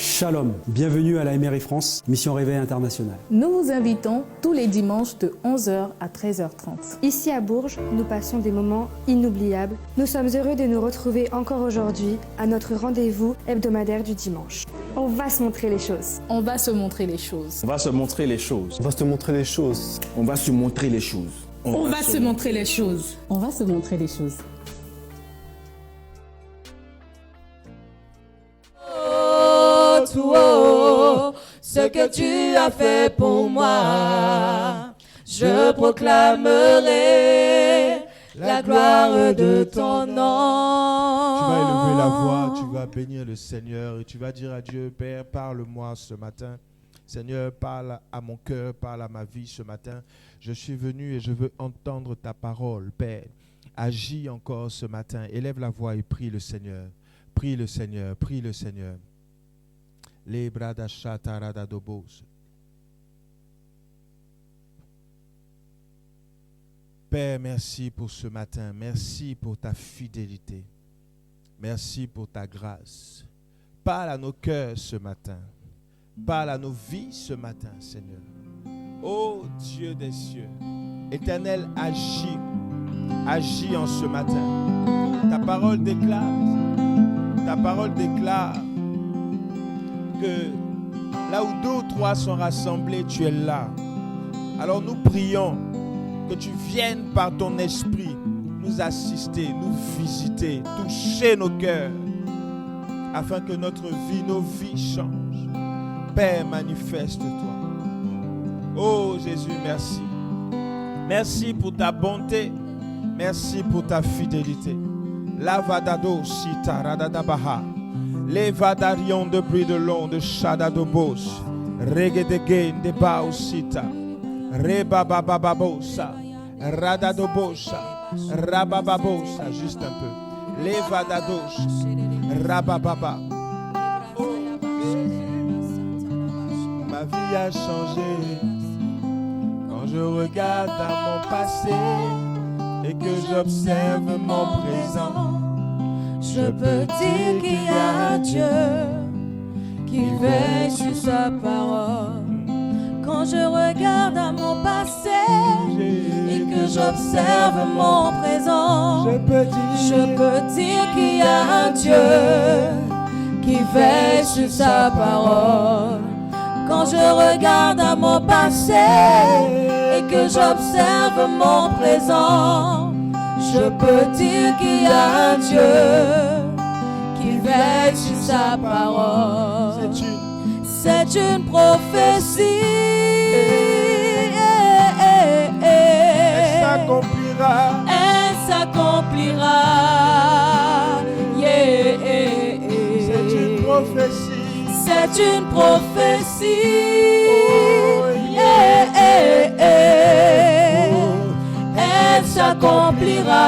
Shalom, bienvenue à la MRI France, Mission Réveil International. Nous vous invitons tous les dimanches de 11h à 13h30. Ici à Bourges, nous passons des moments inoubliables. Nous sommes heureux de nous retrouver encore aujourd'hui à notre rendez-vous hebdomadaire du dimanche. On va se montrer les choses. On va se montrer les choses. On va se montrer les choses. On va se montrer les choses. On va se montrer les choses. On va se montrer les choses. On va se montrer les choses. Oh, ce que tu as fait pour moi, je proclamerai la gloire de ton nom. Tu vas élever la voix, tu vas bénir le Seigneur et tu vas dire à Dieu, Père, parle-moi ce matin. Seigneur, parle à mon cœur, parle à ma vie ce matin. Je suis venu et je veux entendre ta parole, Père. Agis encore ce matin. Élève la voix et prie le Seigneur. Prie le Seigneur, prie le Seigneur. Les bras d'Achataradadobos. Père, merci pour ce matin. Merci pour ta fidélité. Merci pour ta grâce. Parle à nos cœurs ce matin. Parle à nos vies ce matin, Seigneur. Ô Dieu des cieux, Éternel, agis. Agis en ce matin. Ta parole déclare que là où 2 ou 3 sont rassemblés, tu es là. Alors nous prions que tu viennes par ton esprit nous assister, nous visiter, toucher nos cœurs, afin que notre vie, nos vies changent. Père, manifeste-toi. Oh Jésus, merci. Merci pour ta bonté. Merci pour ta fidélité. Lavadado sita radadabaha. Levadarion de bruit de long de Shadadobos. Regedegen de Baosita. Rebabababosa. Radadobosa. Rabababosa. Juste un peu. Levadados. Rabababa. Ma vie a changé quand je regarde à mon passé et que j'observe mon présent. Je peux dire qu'il y a un Dieu qui veille sur sa parole. Quand je regarde à mon passé et que j'observe mon présent, je peux dire qu'il y a un Dieu qui veille sur sa parole. Quand je regarde à mon passé et que j'observe mon présent, je peux dire qu'il y a un Dieu qui veille sur sa parole. C'est une prophétie. Elle s'accomplira. Elle s'accomplira. C'est une prophétie. C'est une prophétie. Elle s'accomplira.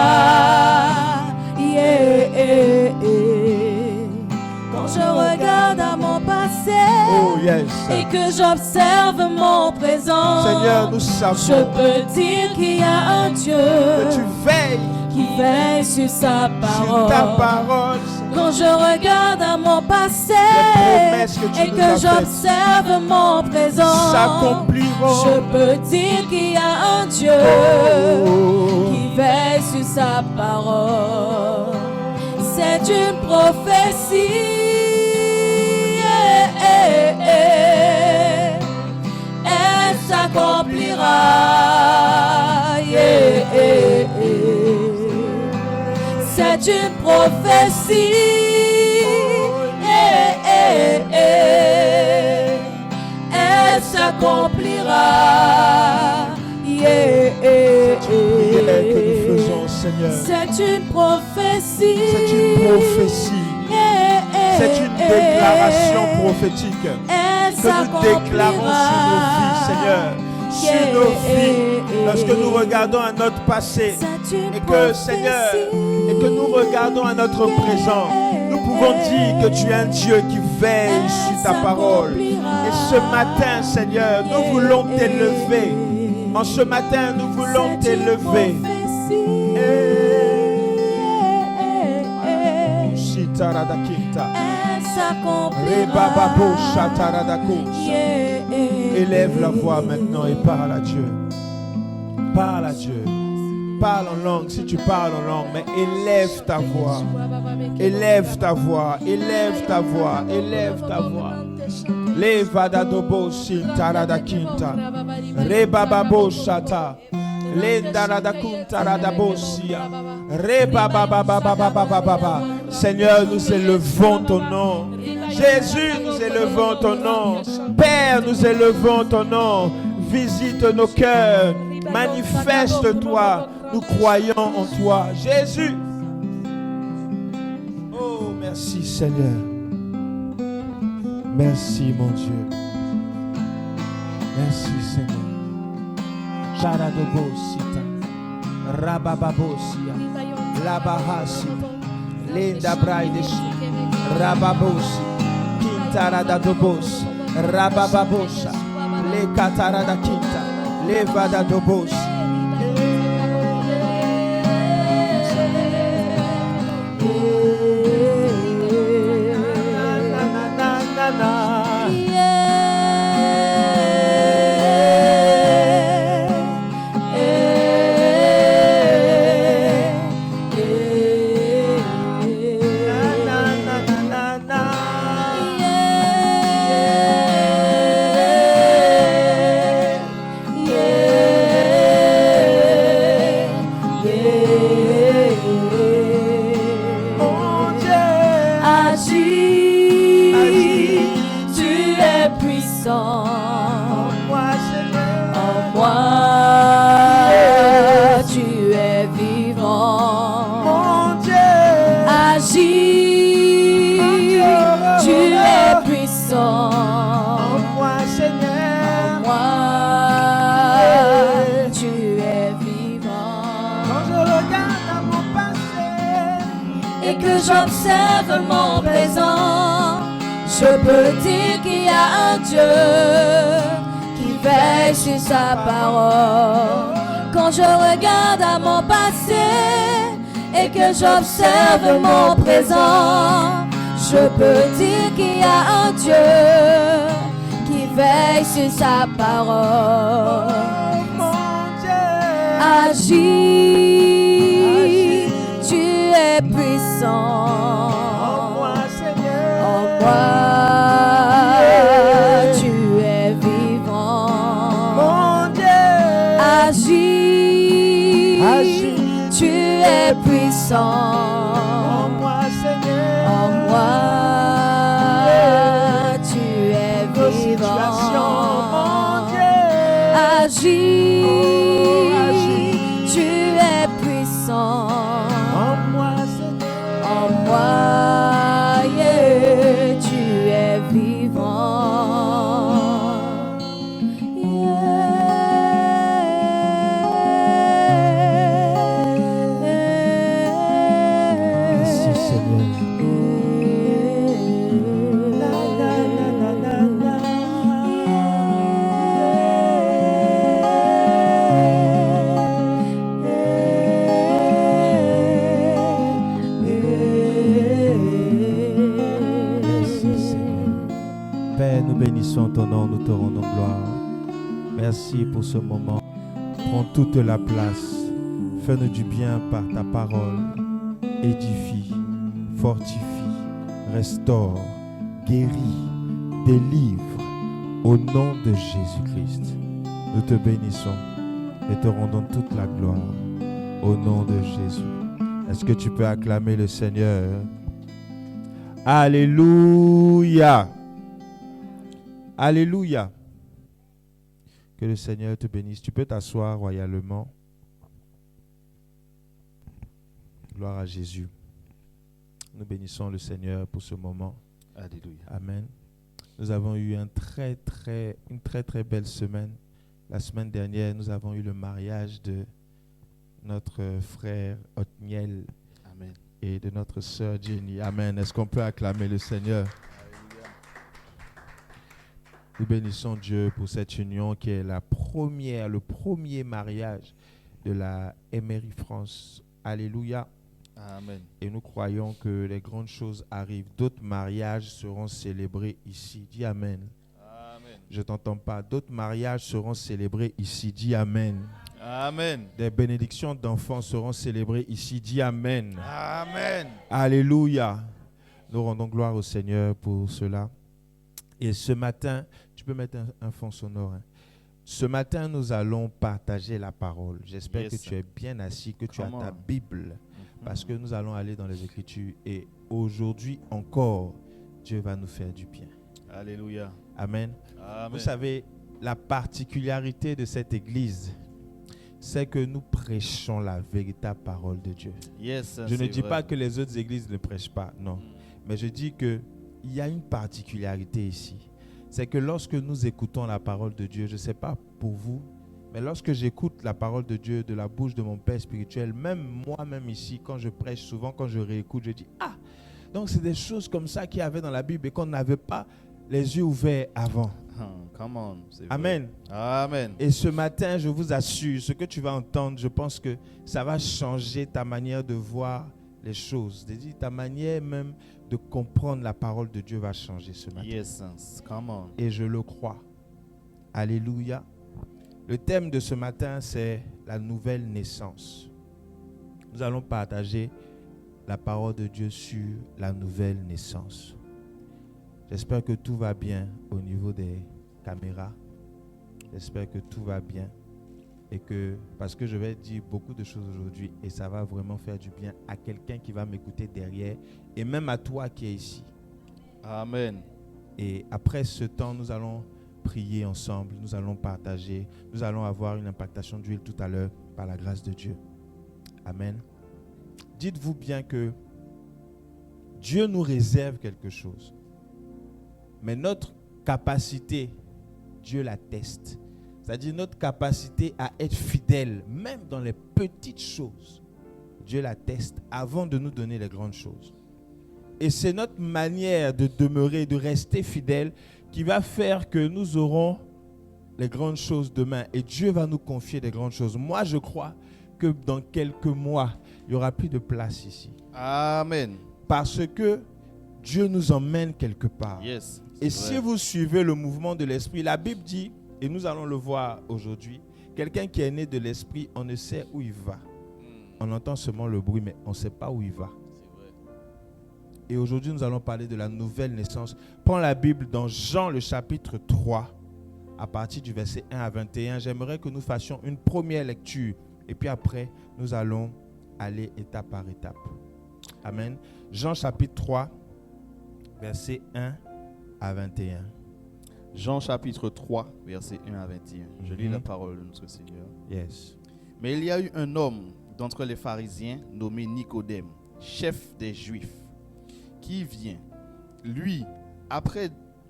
Quand je regarde à mon passé et que j'observe mon présent, Seigneur, nous savons, je peux dire qu'il y a un Dieu que tu veilles qui veille sur sa parole. sur ta parole. Quand je regarde à mon passé et que j'observe mon présent, s'accompliront. Je peux dire qu'il y a un Dieu qui veille sur sa parole. C'est une prophétie. Elle s'accomplira. C'est une prophétie. Elle s'accomplira. C'est une prophétie. C'est une prophétie. C'est une déclaration prophétique que nous déclarons sur nos vies, Seigneur. Sur nos vies, lorsque nous regardons à notre passé et que, Seigneur, et que nous regardons à notre présent, nous pouvons dire que tu es un Dieu qui veille sur ta parole. Et ce matin, Seigneur, nous voulons t'élever. En ce matin, nous voulons t'élever. Rebababo s'accomplira. shataradako. Élève la voix maintenant et parle à Dieu. Parle à Dieu. Parle en langue si tu parles en langue, mais élève ta voix. Élève ta voix. Élève ta voix. Élève ta voix. Levadadobo sintaradakinta. Rebababo shata. Lendaradakuntaradabosia. Rebabababababababa. Seigneur, nous élevons ton nom. Jésus, nous élevons ton nom. Père, nous élevons ton nom. Visite nos cœurs. Manifeste-toi. Nous croyons en toi. Jésus. Oh, merci Seigneur. Merci mon Dieu. Merci Seigneur. Charadobosita. Rabababosia. Labahasita. Linda Braideshi. Rababosi. Kintaradadobos. Rabababosa. Le Katarada Kinta. Levadadobos. J'observe mon présent, je peux dire qu'il y a un Dieu qui veille sur sa parole. Quand je regarde à mon passé et que j'observe mon présent, je peux dire qu'il y a un Dieu qui veille sur sa parole. Agis, tu es puissant. En moi, tu es vivant. Mon Dieu, agis, tu es puissant. En moi, Seigneur. En moi, tu es vivant. Mon Dieu, agis, tu es puissant. En moi, Seigneur. En moi, tu es vivant. Merci Seigneur. Père, nous bénissons ton nom, nous te rendons gloire. Merci pour ce moment. Prends toute la place. Fais-nous du bien par ta parole. Édifie, fortifie, restaure, guéris, délivre. Au nom de Jésus-Christ, nous te bénissons et te rendons toute la gloire. Au nom de Jésus. Est-ce que tu peux acclamer le Seigneur? Alléluia. Alléluia. Que le Seigneur te bénisse. Tu peux t'asseoir royalement. Gloire à Jésus. Nous bénissons le Seigneur pour ce moment. Alléluia. Amen. Nous avons eu une très très belle semaine. La semaine dernière, nous avons eu le mariage de notre frère Othniel Amen. et de notre sœur Jenny. Amen. Est-ce qu'on peut acclamer le Seigneur? Nous bénissons Dieu pour cette union qui est le premier mariage de la MRI France. Alléluia. Amen. Et nous croyons que les grandes choses arrivent. D'autres mariages seront célébrés ici. Dis Amen. Amen. Je t'entends pas. D'autres mariages seront célébrés ici. Dis Amen. Amen. Des bénédictions d'enfants seront célébrées ici. Dis Amen. Amen. Alléluia. Nous rendons gloire au Seigneur pour cela. Et ce matin, tu peux mettre un fond sonore. Hein. Ce matin, nous allons partager la parole. J'espère Yes. que tu es bien assis, que tu as Come ta on. Bible. Parce que nous allons aller dans les Écritures. Et aujourd'hui encore, Dieu va nous faire du bien. Alléluia. Amen. Amen. Vous savez, la particularité de cette église, c'est que nous prêchons la véritable parole de Dieu. Yes, Je ne c'est dis vrai. pas que les autres églises ne prêchent pas, non. Mais je dis qu'il y a une particularité ici. C'est que lorsque nous écoutons la parole de Dieu, je ne sais pas pour vous, mais lorsque j'écoute la parole de Dieu de la bouche de mon Père spirituel, même moi-même ici, quand je prêche souvent, quand je réécoute, je dis « Ah, donc c'est des choses comme ça qu'il y avait dans la Bible et qu'on n'avait pas les yeux ouverts avant. » Come on. C'est vrai. Amen. Amen. Et ce matin, je vous assure, ce que tu vas entendre, je pense que ça va changer ta manière de voir les choses. C'est-à-dire, ta manière même de comprendre la parole de Dieu va changer ce matin. Yes, come on. Et je le crois. Alléluia. Le thème de ce matin, c'est la nouvelle naissance. Nous allons partager la parole de Dieu sur la nouvelle naissance. J'espère que tout va bien au niveau des caméras. J'espère que tout va bien. Et que, parce que je vais dire beaucoup de choses aujourd'hui et ça va vraiment faire du bien à quelqu'un qui va m'écouter derrière et même à toi qui es ici. Amen. Et après ce temps, nous allons prier ensemble, nous allons partager, nous allons avoir une impactation d'huile tout à l'heure par la grâce de Dieu. Amen. Dites-vous bien que Dieu nous réserve quelque chose. Mais notre capacité, Dieu la teste. C'est-à-dire notre capacité à être fidèle, même dans les petites choses. Dieu la teste avant de nous donner les grandes choses. Et c'est notre manière de demeurer, de rester fidèle qui va faire que nous aurons les grandes choses demain. Et Dieu va nous confier des grandes choses. Moi, je crois que dans quelques mois, il n'y aura plus de place ici. Amen. Parce que Dieu nous emmène quelque part. Yes. Et si vous suivez le mouvement de l'esprit, la Bible dit, et nous allons le voir aujourd'hui, quelqu'un qui est né de l'esprit, on ne sait où il va. On entend seulement le bruit, mais on ne sait pas où il va. Et aujourd'hui, nous allons parler de la nouvelle naissance. Prends la Bible dans Jean, le chapitre 3, à partir du verset 1 à 21. J'aimerais que nous fassions une première lecture. Et puis après, nous allons aller étape par étape. Amen. Jean, chapitre 3, verset 1 à 21. Jean chapitre 3, verset 1 à 21. Je lis la parole de notre Seigneur. Yes. Mais il y a eu un homme d'entre les pharisiens nommé Nicodème, chef des Juifs, qui vient, lui,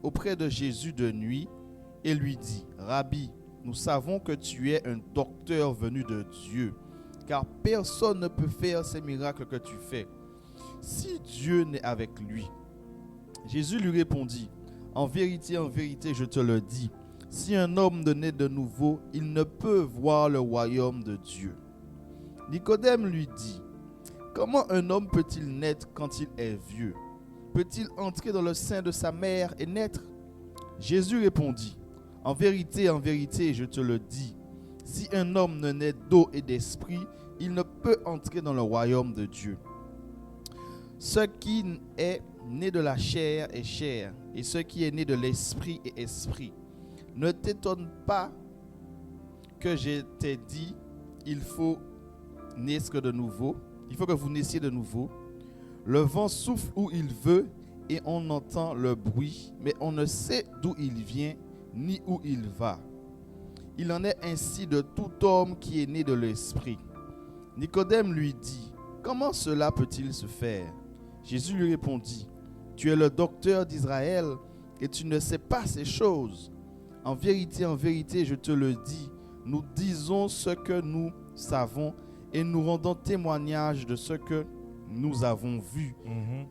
auprès de Jésus de nuit, et lui dit, Rabbi, nous savons que tu es un docteur venu de Dieu, car personne ne peut faire ces miracles que tu fais, si Dieu n'est avec lui. Jésus lui répondit, en vérité, je te le dis, si un homme ne naît de nouveau, il ne peut voir le royaume de Dieu. Nicodème lui dit, comment un homme peut-il naître quand il est vieux? Peut-il entrer dans le sein de sa mère et naître? Jésus répondit, en vérité, je te le dis, si un homme ne naît d'eau et d'esprit, il ne peut entrer dans le royaume de Dieu. Ce qui est né de la chair est chair, et ce qui est né de l'esprit est esprit. Ne t'étonne pas que je t'ai dit, il faut naître de nouveau. Il faut que vous naissiez de nouveau. Le vent souffle où il veut et on entend le bruit, mais on ne sait d'où il vient ni où il va. Il en est ainsi de tout homme qui est né de l'esprit. Nicodème lui dit, comment cela peut-il se faire? Jésus lui répondit, tu es le docteur d'Israël et tu ne sais pas ces choses. En vérité, je te le dis, nous disons ce que nous savons et nous rendons témoignage de ce que nous avons vu.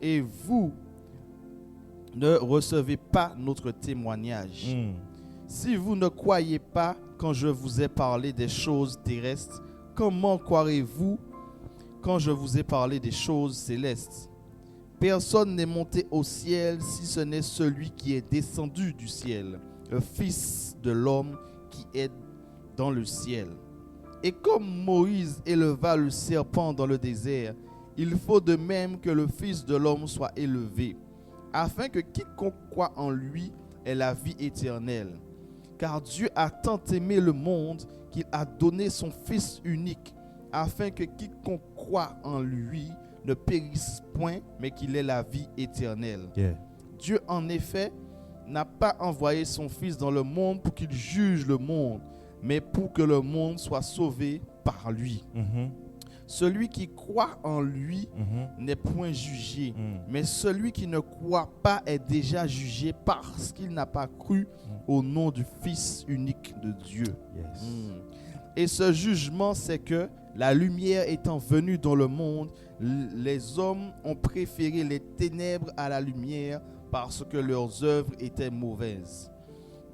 Et vous ne recevez pas notre témoignage. Si vous ne croyez pas quand je vous ai parlé des choses terrestres, comment croirez-vous quand je vous ai parlé des choses célestes. Personne n'est monté au ciel si ce n'est celui qui est descendu du ciel, le Fils de l'homme qui est dans le ciel. Et comme Moïse éleva le serpent dans le désert, il faut de même que le Fils de l'homme soit élevé, afin que quiconque croit en lui ait la vie éternelle. Car Dieu a tant aimé le monde qu'il a donné son Fils unique, afin que quiconque croit en lui ne périsse point, mais qu'il ait la vie éternelle. Yeah. Dieu, en effet, n'a pas envoyé son Fils dans le monde pour qu'il juge le monde, mais pour que le monde soit sauvé par lui. Celui qui croit en lui n'est point jugé, mais celui qui ne croit pas est déjà jugé parce qu'il n'a pas cru au nom du Fils unique de Dieu. Yes. Et ce jugement, c'est que la lumière étant venue dans le monde, les hommes ont préféré les ténèbres à la lumière parce que leurs œuvres étaient mauvaises.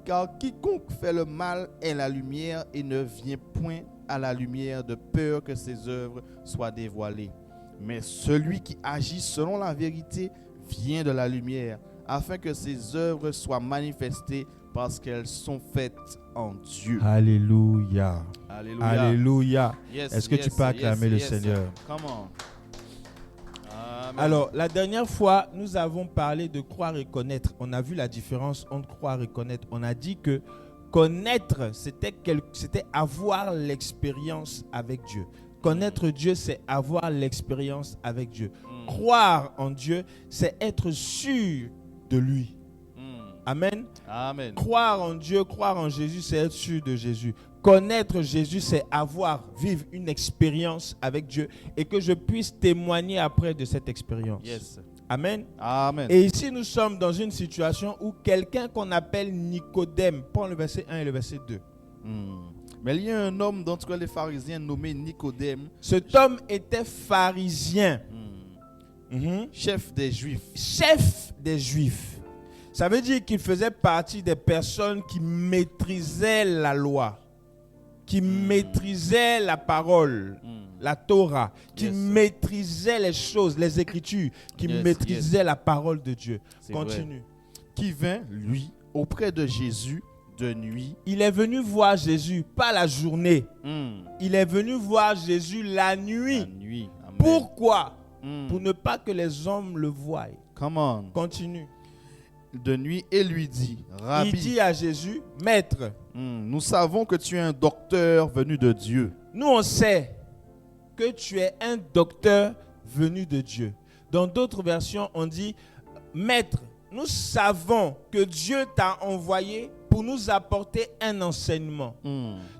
Car quiconque fait le mal est la lumière et ne vient point à la lumière de peur que ses œuvres soient dévoilées. Mais celui qui agit selon la vérité vient de la lumière, afin que ses œuvres soient manifestées parce qu'elles sont faites en Dieu. Alléluia. Alléluia. Alléluia. Yes, Est-ce que tu peux acclamer le Seigneur? Come on. Amen. Alors, la dernière fois, nous avons parlé de croire et connaître. On a vu la différence entre croire et connaître. On a dit que connaître, c'était avoir l'expérience avec Dieu. Connaître Dieu, c'est avoir l'expérience avec Dieu. Croire en Dieu, c'est être sûr de lui. Amen. Amen. Croire en Dieu, croire en Jésus, c'est être sûr de Jésus. Connaître Jésus, c'est vivre une expérience avec Dieu et que je puisse témoigner après de cette expérience. Yes. Amen. Amen. Et ici, nous sommes dans une situation où quelqu'un qu'on appelle Nicodème, prends le verset 1 et le verset 2. Mais il y a un homme d'entre les pharisiens nommé Nicodème, Cet homme était pharisien, chef des Juifs. chef des Juifs. Ça veut dire qu'il faisait partie des personnes qui maîtrisaient la loi, qui maîtrisaient la parole, la Torah, qui maîtrisaient les choses, les Écritures, qui maîtrisaient la parole de Dieu. C'est Continue. vrai. Qui vint, lui, auprès de Jésus de nuit. Il est venu voir Jésus, pas la journée. Il est venu voir Jésus la nuit. La nuit. Amen. Pourquoi? Pour ne pas que les hommes le voient. Come on. Continue. De nuit et lui dit, Rabbi, Il dit à Jésus, Maître, nous savons que tu es un docteur venu de Dieu. nous on sait que tu es un docteur venu de Dieu. Dans d'autres versions, on dit, Maître, nous savons que Dieu t'a envoyé pour nous apporter un enseignement.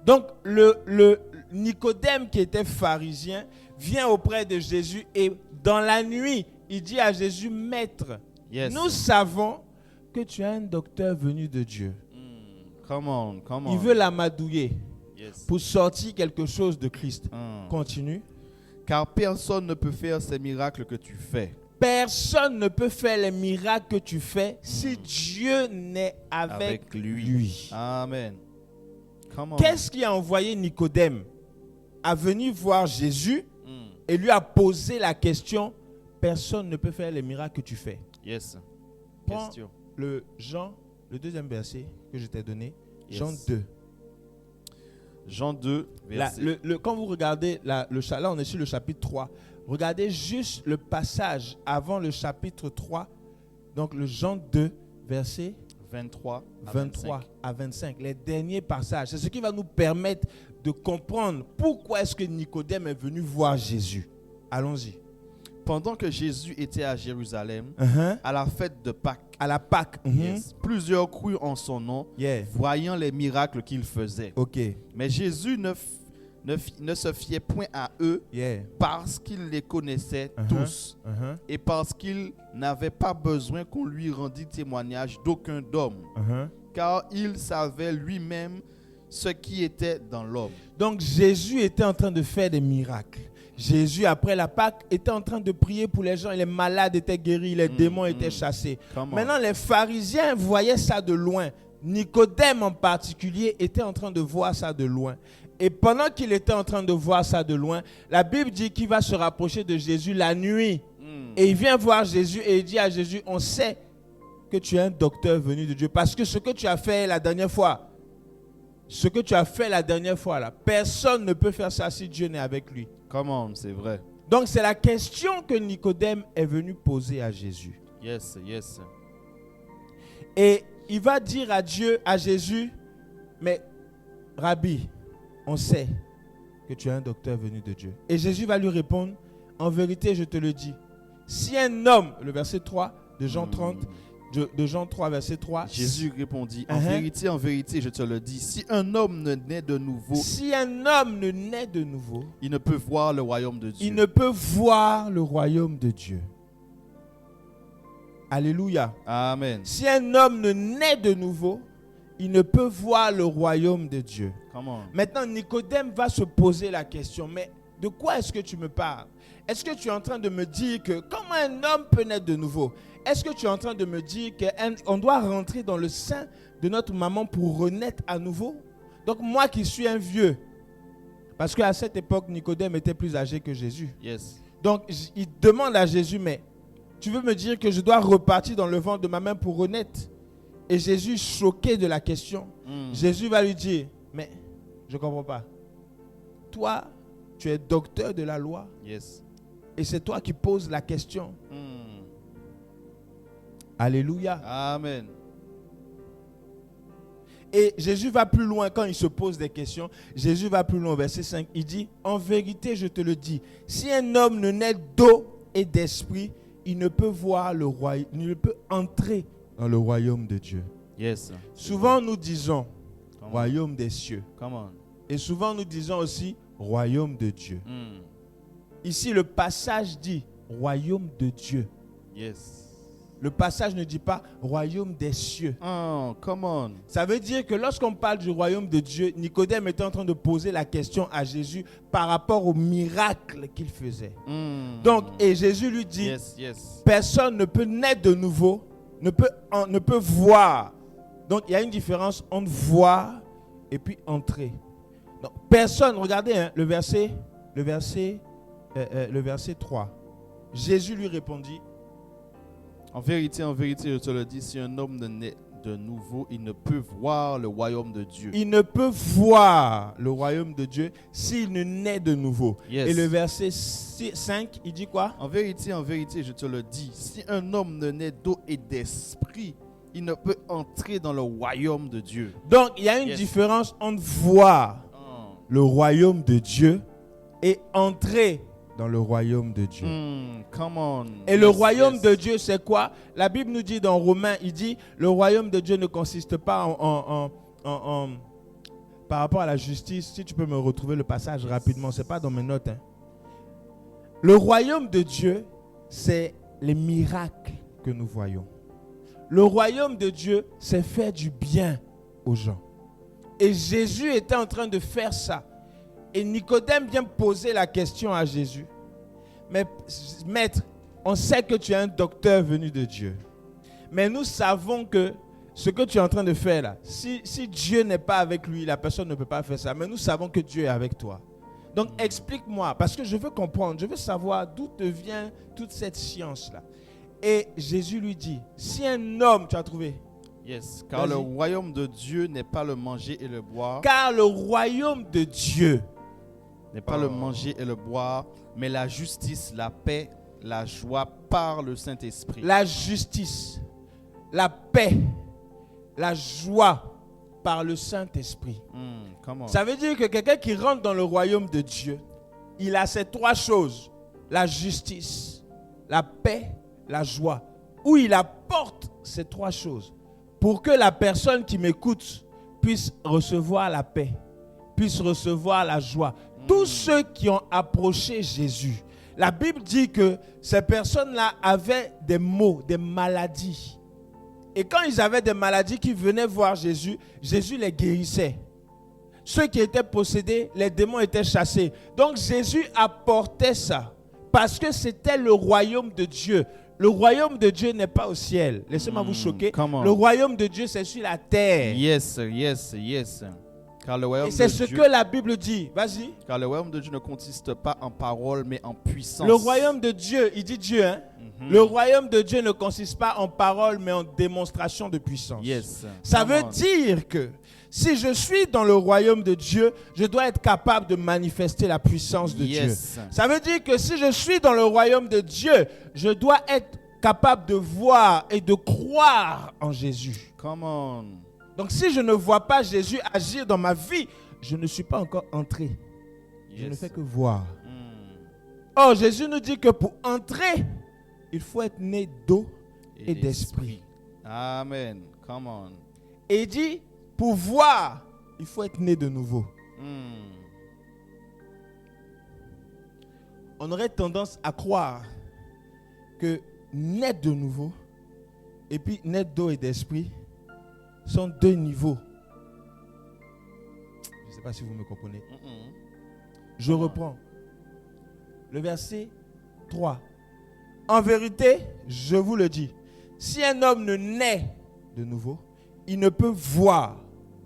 Donc, le Nicodème qui était pharisien vient auprès de Jésus et dans la nuit, il dit à Jésus, Maître, nous savons que tu es un docteur venu de Dieu. Come on, come on. Il veut l'amadouiller Yes. pour sortir quelque chose de Christ. Continue. Car personne ne peut faire ces miracles que tu fais. Personne ne peut faire les miracles que tu fais si Dieu n'est avec lui. Amen. Come on. Qu'est-ce qui a envoyé Nicodème à venir voir Jésus et lui a posé la question, personne ne peut faire les miracles que tu fais. Yes. Prends Question. le deuxième verset que je t'ai donné, Yes. Jean 2. Jean 2, Là, verset. quand vous regardez, là on est sur le chapitre 3. Regardez juste le passage avant le chapitre 3. Donc le Jean 2, verset 23 à 23 25. à 25. Les derniers passages. C'est ce qui va nous permettre de comprendre pourquoi est-ce que Nicodème est venu voir Jésus. Allons-y. Pendant que Jésus était à Jérusalem, à la fête de Pâques, À la Pâques. yes, plusieurs crurent en son nom, Yeah. voyant les miracles qu'il faisait. Ok. Mais Jésus ne se fiait point à eux Yeah. parce qu'il les connaissait tous et parce qu'il n'avait pas besoin qu'on lui rendît témoignage d'aucun homme, car il savait lui-même ce qui était dans l'homme. Donc Jésus était en train de faire des miracles. Jésus, après la Pâque, était en train de prier pour les gens. Les malades étaient guéris, les démons étaient chassés. Come on. Maintenant, les pharisiens voyaient ça de loin. Nicodème en particulier était en train de voir ça de loin. Et pendant qu'il était en train de voir ça de loin, la Bible dit qu'il va se rapprocher de Jésus la nuit. Et il vient voir Jésus et il dit à Jésus, on sait que tu es un docteur venu de Dieu. Parce que ce que tu as fait la dernière fois, là, personne ne peut faire ça si Dieu n'est avec lui. Come on, c'est vrai. Donc c'est la question que Nicodème est venu poser à Jésus. Yes, yes. Et il va dire à Jésus, mais Rabbi, on sait que tu es un docteur venu de Dieu. Et Jésus va lui répondre, en vérité, je te le dis, si un homme, le verset 3 de Jean 30, de Jean 3, verset 3. Jésus répondit, en vérité, je te le dis, si un homme ne naît de nouveau, il ne peut voir le royaume de Dieu. Alléluia. Amen. Si un homme ne naît de nouveau, il ne peut voir le royaume de Dieu. Come on. Maintenant, Nicodème va se poser la question, mais de quoi est-ce que tu me parles? Est-ce que tu es en train de me dire que comment un homme peut naître de nouveau? Est-ce que tu es en train de me dire qu'on doit rentrer dans le sein de notre maman pour renaître à nouveau? Donc moi qui suis un vieux, parce qu'à cette époque, Nicodème était plus âgé que Jésus. Yes. Donc il demande à Jésus, mais tu veux me dire que je dois repartir dans le ventre de ma mère pour renaître? Et Jésus, choqué de la question, Jésus va lui dire, mais je ne comprends pas. Toi, tu es docteur de la loi. Yes. Et c'est toi qui poses la question. Alléluia. Amen. Et Jésus va plus loin quand il se pose des questions. Jésus va plus loin, verset 5. Il dit, en vérité, je te le dis, si un homme ne naît d'eau et d'esprit, il ne peut voir le royaume, il ne peut entrer dans le royaume de Dieu. Yes. Souvent nous disons royaume des cieux. Come on. Et souvent nous disons aussi royaume de Dieu. Ici le passage dit royaume de Dieu. Yes. Le passage ne dit pas royaume des cieux. Oh, come on. Ça veut dire que lorsqu'on parle du royaume de Dieu, Nicodème était en train de poser la question à Jésus par rapport au miracle qu'il faisait. Donc, et Jésus lui dit, personne ne peut naître de nouveau, ne peut voir. Donc, il y a une différence entre voir et puis entrer. Donc, personne, regardez le verset 3. Jésus lui répondit, en vérité, je te le dis, si un homme ne naît de nouveau, il ne peut voir le royaume de Dieu. Il ne peut voir le royaume de Dieu s'il ne naît de nouveau. Yes. Et le verset 5, il dit quoi? En vérité, je te le dis, si un homme ne naît d'eau et d'esprit, il ne peut entrer dans le royaume de Dieu. Donc, il y a une différence entre voir le royaume de Dieu et entrer dans le royaume de Dieu. Come on. Et le royaume de Dieu, c'est quoi? La Bible nous dit dans Romains, il dit, le royaume de Dieu ne consiste pas par rapport à la justice. Si tu peux me retrouver le passage rapidement, c'est pas dans mes notes. Le royaume de Dieu, c'est les miracles que nous voyons. Le royaume de Dieu, c'est faire du bien aux gens. Et Jésus était en train de faire ça. Et Nicodème vient poser la question à Jésus. Mais maître, on sait que tu es un docteur venu de Dieu. Mais nous savons que ce que tu es en train de faire là, si Dieu n'est pas avec lui, la personne ne peut pas faire ça. Mais nous savons que Dieu est avec toi. Donc explique-moi, parce que je veux comprendre, je veux savoir d'où te vient toute cette science-là. Et Jésus lui dit, si un homme, tu as trouvé? Yes, car le royaume de Dieu n'est pas le manger et le boire. Car le royaume de Dieu n'est pas le manger et le boire, mais la justice, la paix, la joie par le Saint-Esprit. La justice, la paix, la joie par le Saint-Esprit. Ça veut dire que quelqu'un qui rentre dans le royaume de Dieu, il a ces trois choses. La justice, la paix, la joie. Où il apporte ces trois choses pour que la personne qui m'écoute puisse recevoir la paix, puisse recevoir la joie. Tous ceux qui ont approché Jésus, la Bible dit que ces personnes-là avaient des maux, des maladies. Et quand ils avaient des maladies qui venaient voir Jésus, Jésus les guérissait. Ceux qui étaient possédés, les démons étaient chassés. Donc Jésus apportait ça parce que c'était le royaume de Dieu. Le royaume de Dieu n'est pas au ciel. Laissez-moi vous choquer. Le royaume de Dieu, c'est sur la terre. Yes, yes, yes. Car le royaume Et c'est de ce Dieu, que la Bible dit. Vas-y. car le royaume de Dieu ne consiste pas en parole, mais en puissance. Le royaume de Dieu, il dit Dieu, hein? Le royaume de Dieu ne consiste pas en parole, mais en démonstration de puissance. Yes. Ça Come veut on. dire que si je suis dans le royaume de Dieu, je dois être capable de manifester la puissance de Yes. Dieu. Ça veut dire que si je suis dans le royaume de Dieu, je dois être capable de voir et de croire en Jésus. Come on. Donc si je ne vois pas Jésus agir dans ma vie, je ne suis pas encore entré. Je ne Yes. fais que voir. Mm. Or, Jésus nous dit que pour entrer, il faut être né d'eau et d'esprit. Amen. Come on. Et il dit, pour voir, il faut être né de nouveau. Mm. On aurait tendance à croire que naître de nouveau et puis naître d'eau et d'esprit sont deux niveaux. Je ne sais pas si vous me comprenez. Mm-mm. Je reprends. Le verset 3. En vérité, je vous le dis, si un homme ne naît de nouveau, il ne peut voir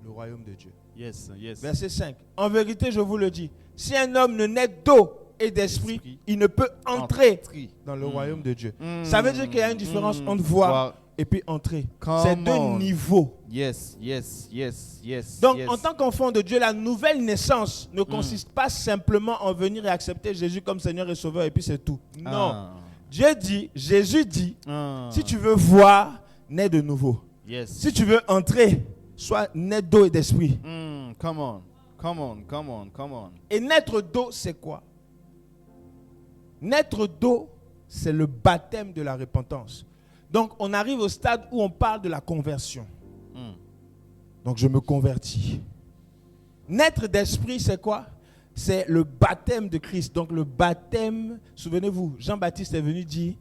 le royaume de Dieu. Yes. Yes. Verset 5. En vérité, je vous le dis, si un homme ne naît d'eau et d'esprit, Esprit. il ne peut entrer Entrer. dans le royaume de Dieu. Mm. Ça veut dire qu'il y a une différence entre voir et puis entrer. Come C'est deux on. niveaux. Yes. Yes. Yes. Yes. Donc, yes. en tant qu'enfant de Dieu, la nouvelle naissance ne consiste pas simplement en venir et accepter Jésus comme Seigneur et Sauveur et puis c'est tout. Non. Ah. Dieu dit, Jésus dit, Ah. si tu veux voir, nais de nouveau. Yes. Si tu veux entrer, sois né d'eau et d'esprit. Mm. Come on. Come on. Come on. Come on. Et naître d'eau, c'est quoi? Naître d'eau, c'est le baptême de la repentance. Donc, on arrive au stade où on parle de la conversion. Mm. Donc, je me convertis. Naître d'esprit, c'est quoi? C'est le baptême de Christ. Donc, le baptême, souvenez-vous, Jean-Baptiste est venu dire,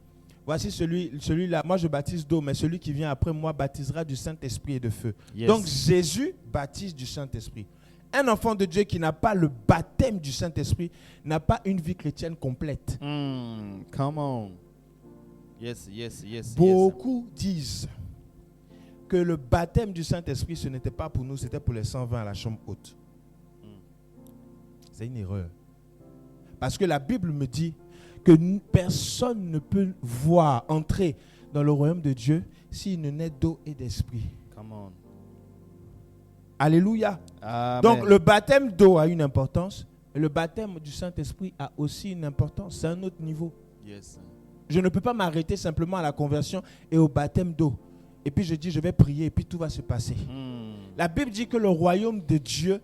voici celui-là, moi je baptise d'eau, mais celui qui vient après moi baptisera du Saint-Esprit et de feu. Yes. Donc, Jésus baptise du Saint-Esprit. Un enfant de Dieu qui n'a pas le baptême du Saint-Esprit n'a pas une vie chrétienne complète. Mm. Come on. Yes. Yes. Yes. Beaucoup disent que le baptême du Saint-Esprit, ce n'était pas pour nous, c'était pour les 120 à la chambre haute. C'est une erreur. Parce que la Bible me dit que personne ne peut voir, entrer dans le royaume de Dieu s'il ne naît d'eau et d'esprit. Come on. Alléluia. Amen. Donc le baptême d'eau a une importance et le baptême du Saint-Esprit a aussi une importance. C'est un autre niveau. Yes. Je ne peux pas m'arrêter simplement à la conversion et au baptême d'eau. Et puis je dis, je vais prier et puis tout va se passer. Mm. La Bible dit que le royaume de Dieu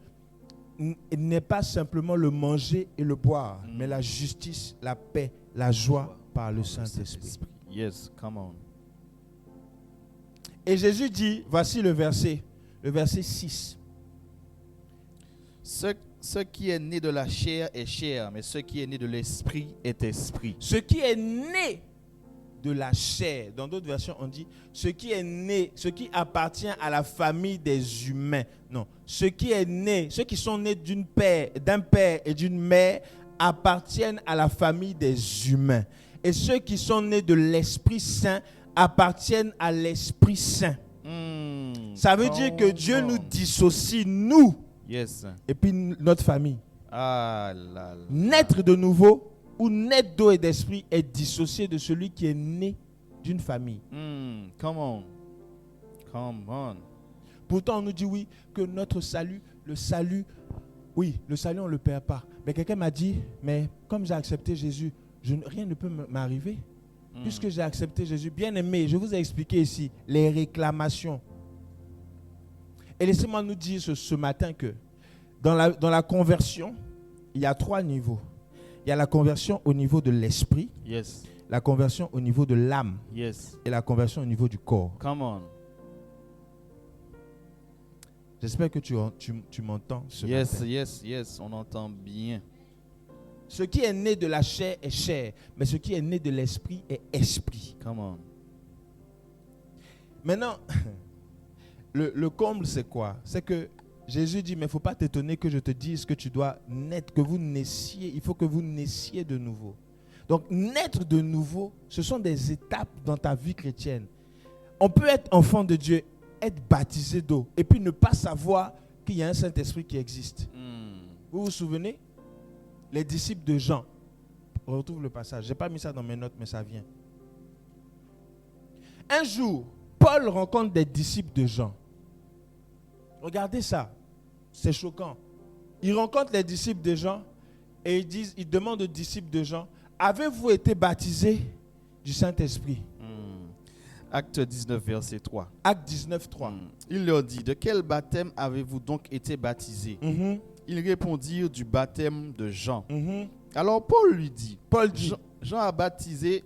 n'est pas simplement le manger et le boire, mais la justice, la paix, la joie par le Saint-Esprit. Yes. Come on. Et Jésus dit, voici le verset 6. Ce qui est né de la chair est chair, mais ce qui est né de l'esprit est esprit. Ce qui est né de la chair, dans d'autres versions on dit, ce qui est né, ce qui appartient à la famille des humains. Non, ce qui est né, ceux qui sont nés d'un père et d'une mère appartiennent à la famille des humains. Et ceux qui sont nés de l'Esprit Saint appartiennent à l'Esprit Saint. Mm. Ça veut dire que Dieu nous dissocie, nous, Yes. et puis notre famille. Ah là là. Naître de nouveau ou naître d'eau et d'esprit est dissocié de celui qui est né d'une famille. Mm. Come on. Come on. Pourtant, on nous dit oui, que notre salut, le salut, on ne le perd pas. Mais quelqu'un m'a dit, mais comme j'ai accepté Jésus, rien ne peut m'arriver. Puisque j'ai accepté Jésus, bien aimé, je vous ai expliqué ici les réclamations. Et laissez-moi nous dire ce matin que dans la conversion, il y a 3 niveaux. Il y a la conversion au niveau de l'esprit, Yes. la conversion au niveau de l'âme Yes. et la conversion au niveau du corps. Come on. J'espère que tu m'entends ce Yes. matin. Yes. Yes. On entend bien. Ce qui est né de la chair est chair, mais ce qui est né de l'esprit est esprit. Come on. Maintenant, le comble, c'est quoi? C'est que Jésus dit, mais il ne faut pas t'étonner que je te dise que tu dois naître, que vous naissiez. Il faut que vous naissiez de nouveau. Donc, naître de nouveau, ce sont des étapes dans ta vie chrétienne. On peut être enfant de Dieu, être baptisé d'eau, et puis ne pas savoir qu'il y a un Saint-Esprit qui existe. Vous vous souvenez? Les disciples de Jean. On retrouve le passage. Je n'ai pas mis ça dans mes notes, mais ça vient. Un jour, Paul rencontre des disciples de Jean. Regardez ça. C'est choquant. Il rencontre les disciples de Jean et il demande aux disciples de Jean, avez-vous été baptisés du Saint-Esprit? Acte 19, verset 3. Acte 19, 3. Il leur dit, de quel baptême avez-vous donc été baptisés? Ils répondirent, du baptême de Jean. Alors Paul lui dit, Jean a baptisé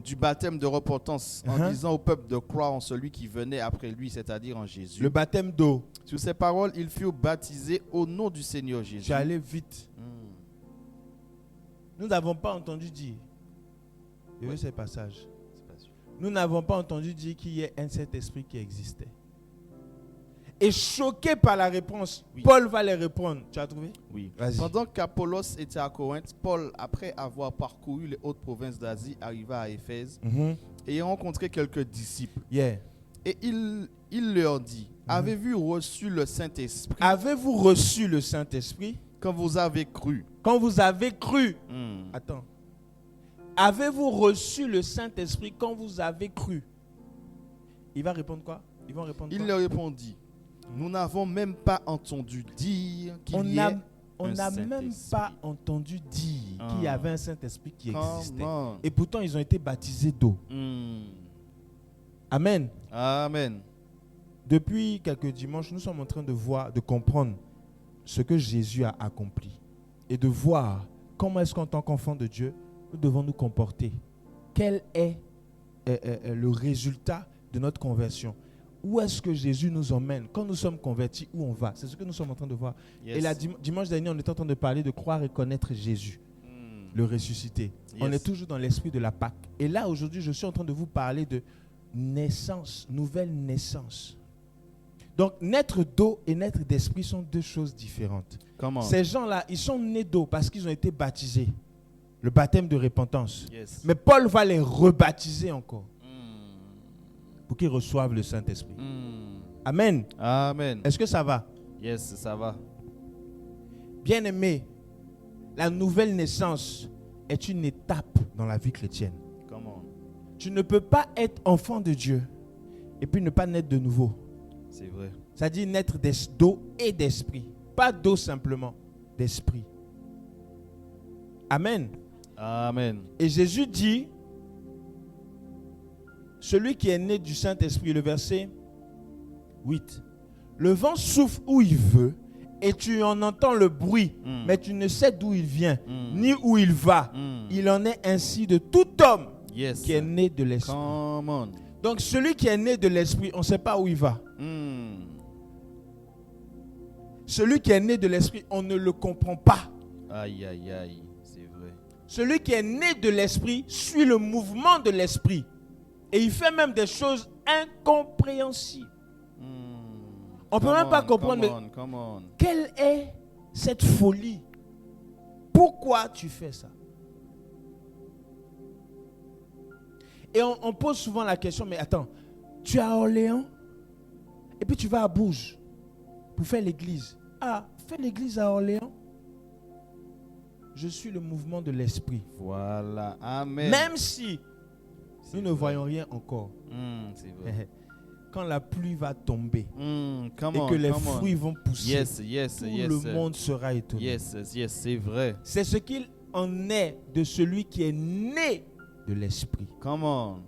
du baptême de repentance en disant au peuple de croire en celui qui venait après lui, c'est-à-dire en Jésus. Le baptême d'eau. Sur ces paroles, ils furent baptisés au nom du Seigneur Jésus. J'allais vite. Nous n'avons pas entendu dire. Je veux ces passages. Nous n'avons pas entendu dire qu'il y ait un Saint-Esprit qui existait. Et choqué par la réponse, Paul va les répondre. Tu as trouvé? Oui. Vas-y. Pendant qu'Apollos était à Corinthe, Paul, après avoir parcouru les hautes provinces d'Asie, arriva à Éphèse et rencontré quelques disciples. Yeah. Et il leur dit, avez-vous reçu le Saint-Esprit Avez-vous reçu le Saint-Esprit quand vous avez cru? Quand vous avez cru. Attends. Avez-vous reçu le Saint-Esprit quand vous avez cru? Il va répondre quoi? Ils vont répondre quoi? Il leur répondit, nous n'avons même pas entendu dire qu'il y ait on n'a même pas entendu dire qu'il y avait un Saint-Esprit qui existait. Et pourtant, ils ont été baptisés d'eau. Amen. Amen. Depuis quelques dimanches, nous sommes en train de voir, de comprendre ce que Jésus a accompli. Et de voir comment est-ce qu'en tant qu'enfant de Dieu, nous devons nous comporter. Quel est le résultat de notre conversion? Où est-ce que Jésus nous emmène? Quand nous sommes convertis, où on va? C'est ce que nous sommes en train de voir. Yes. Et dimanche dernier, on était en train de parler de croire et connaître Jésus, le ressuscité. Yes. On est toujours dans l'esprit de la Pâque. Et là, aujourd'hui, je suis en train de vous parler de naissance, nouvelle naissance. Donc, naître d'eau et naître d'esprit sont deux choses différentes. Comment? Ces gens-là, ils sont nés d'eau parce qu'ils ont été baptisés. Le baptême de repentance. Yes. Mais Paul va les rebaptiser encore. Pour qu'ils reçoivent le Saint-Esprit. Amen. Amen. Est-ce que ça va? Yes, ça va. Bien-aimé, la nouvelle naissance est une étape dans la vie chrétienne. Comment? Tu ne peux pas être enfant de Dieu et puis ne pas naître de nouveau. C'est vrai. C'est-à-dire naître d'eau et d'esprit. Pas d'eau simplement, d'esprit. Amen. Amen. Et Jésus dit, celui qui est né du Saint-Esprit, le verset 8. Le vent souffle où il veut et tu en entends le bruit, mais tu ne sais d'où il vient, ni où il va. Il en est ainsi de tout homme qui est né de l'Esprit. Come on. Donc celui qui est né de l'Esprit, on ne sait pas où il va. Celui qui est né de l'Esprit, on ne le comprend pas. Aïe, aïe, aïe, c'est vrai. Celui qui est né de l'Esprit suit le mouvement de l'Esprit. Et il fait même des choses incompréhensibles. On ne peut même pas comprendre, mais quelle est cette folie? Pourquoi tu fais ça? Et on pose souvent la question, mais attends, tu es à Orléans et puis tu vas à Bourges pour faire l'église. Ah, fais l'église à Orléans. Je suis le mouvement de l'esprit. Voilà, amen. Même si nous ne voyons rien encore. C'est vrai. Quand la pluie va tomber et que les fruits vont pousser, tout le monde sera étonné. Yes, c'est vrai. C'est ce qu'il en est de celui qui est né de l'esprit. Come on.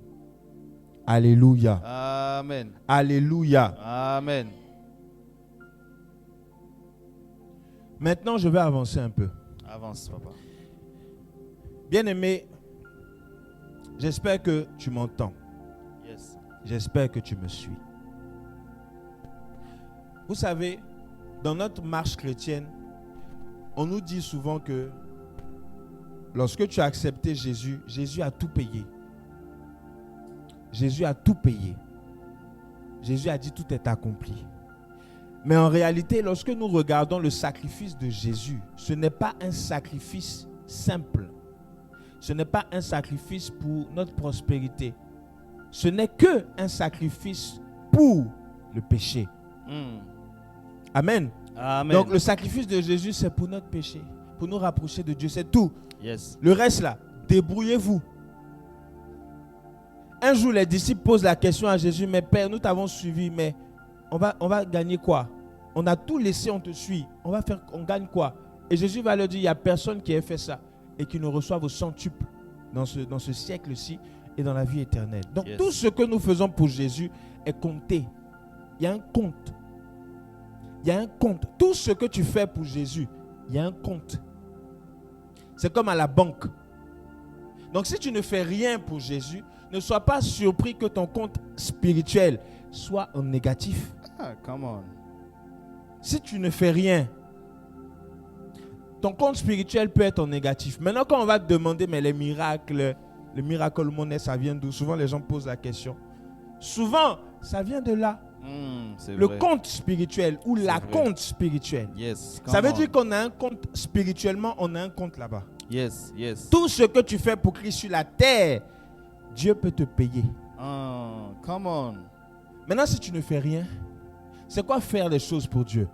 Alléluia. Amen. Alléluia. Amen. Maintenant, je vais avancer un peu. Avance, papa. Bien-aimé, j'espère que tu m'entends. Yes. J'espère que tu me suis. Vous savez, dans notre marche chrétienne, on nous dit souvent que lorsque tu as accepté Jésus, Jésus a tout payé. Jésus a tout payé. Jésus a dit tout est accompli. Mais en réalité, lorsque nous regardons le sacrifice de Jésus, ce n'est pas un sacrifice simple. Ce n'est pas un sacrifice pour notre prospérité. Ce n'est qu'un sacrifice pour le péché. Amen. Amen. Donc le sacrifice de Jésus, c'est pour notre péché, pour nous rapprocher de Dieu, c'est tout. Yes. Le reste là, débrouillez-vous. Un jour, les disciples posent la question à Jésus, mais Père, nous t'avons suivi, mais on va gagner quoi? On a tout laissé, on te suit. On gagne quoi? Et Jésus va leur dire, il n'y a personne qui ait fait ça et qui ne reçoive au centuple dans ce siècle-ci et dans la vie éternelle. Donc Yes. tout ce que nous faisons pour Jésus est compté. Il y a un compte. Il y a un compte. Tout ce que tu fais pour Jésus, il y a un compte. C'est comme à la banque. Donc si tu ne fais rien pour Jésus, ne sois pas surpris que ton compte spirituel soit en négatif. Ah, come on. Si tu ne fais rien, ton compte spirituel peut être en négatif. Maintenant, quand on va te demander, mais les miracles, le miracle monnaie, ça vient d'où? Souvent, les gens posent la question. Souvent, ça vient de là. C'est Le vrai. compte spirituel ou la vrai. compte spirituelle. Yes. Ça veut come dire on. qu'on a un compte spirituellement, on a un compte là-bas. Yes, yes. Tout ce que tu fais pour Christ sur la terre, Dieu peut te payer. Come on. Maintenant, si tu ne fais rien, c'est quoi faire des choses pour Dieu?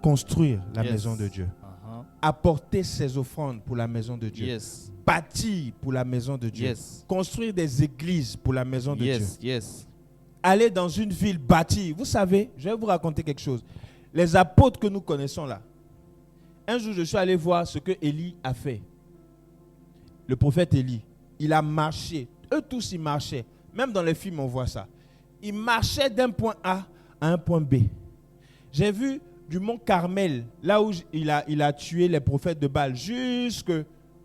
Construire la Yes. maison de Dieu. Uh-huh. Apporter ses offrandes pour la maison de Dieu. Yes. Bâtir pour la maison de Dieu. Yes. Construire des églises pour la maison de Dieu. Yes, yes. Aller dans une ville bâtie. Vous savez, je vais vous raconter quelque chose. Les apôtres que nous connaissons là, un jour je suis allé voir ce que Élie a fait. Le prophète Élie, il a marché. Eux tous, ils marchaient. Même dans les films, on voit ça. Ils marchaient d'un point A à un point B. J'ai vu du mont Carmel, là où il a tué les prophètes de Baal, jusque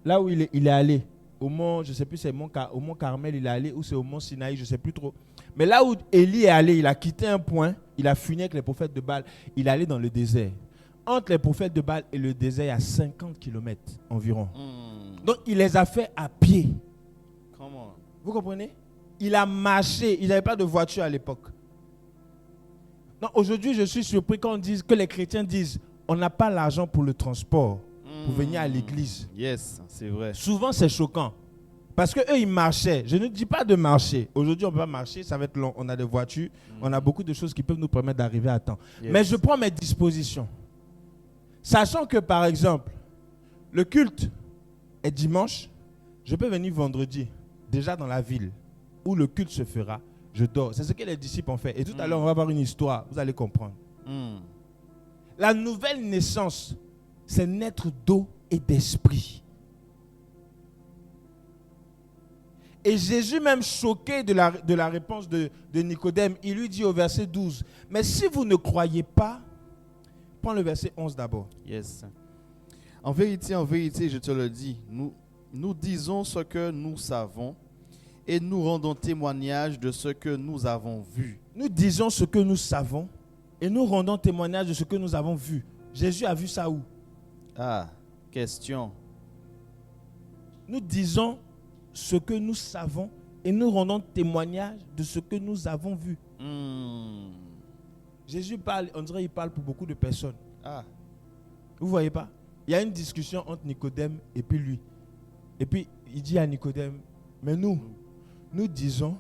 là où il est allé. Au mont, je ne sais plus, c'est au mont Carmel, il est allé, ou c'est au mont Sinaï, je ne sais plus trop. Mais là où Élie est allé, il a quitté un point, il a fini avec les prophètes de Baal, il est allé dans le désert. Entre les prophètes de Baal et le désert, il y a 50 km environ. Donc, il les a fait à pied. Come on. Vous comprenez? Il a marché, il n'avait pas de voiture à l'époque. Non, aujourd'hui, je suis surpris quand on dit, que les chrétiens disent, on n'a pas l'argent pour le transport, pour venir à l'église. Yes, c'est vrai. Souvent, c'est choquant. Parce qu'eux, ils marchaient. Je ne dis pas de marcher. Aujourd'hui, on ne peut pas marcher, ça va être long. On a des voitures, on a beaucoup de choses qui peuvent nous permettre d'arriver à temps. Yes. Mais je prends mes dispositions. Sachant que, par exemple, le culte est dimanche, je peux venir vendredi, déjà dans la ville où le culte se fera, je dors. C'est ce que les disciples ont fait. Et tout à l'heure, on va voir une histoire, vous allez comprendre. La nouvelle naissance, c'est naître d'eau et d'esprit. Et Jésus, même choqué de la réponse de Nicodème, il lui dit au verset 12, « Mais si vous ne croyez pas, » prends le verset 11 d'abord. Yes. En vérité, je te le dis, nous disons ce que nous savons et nous rendons témoignage de ce que nous avons vu. Nous disons ce que nous savons et nous rendons témoignage de ce que nous avons vu. Jésus a vu ça où? Ah, question. Nous disons ce que nous savons et nous rendons témoignage de ce que nous avons vu. Jésus parle, on dirait qu'il parle pour beaucoup de personnes. Ah, Vous voyez pas? Il y a une discussion entre Nicodème et puis lui. Et puis il dit à Nicodème, mais nous disons,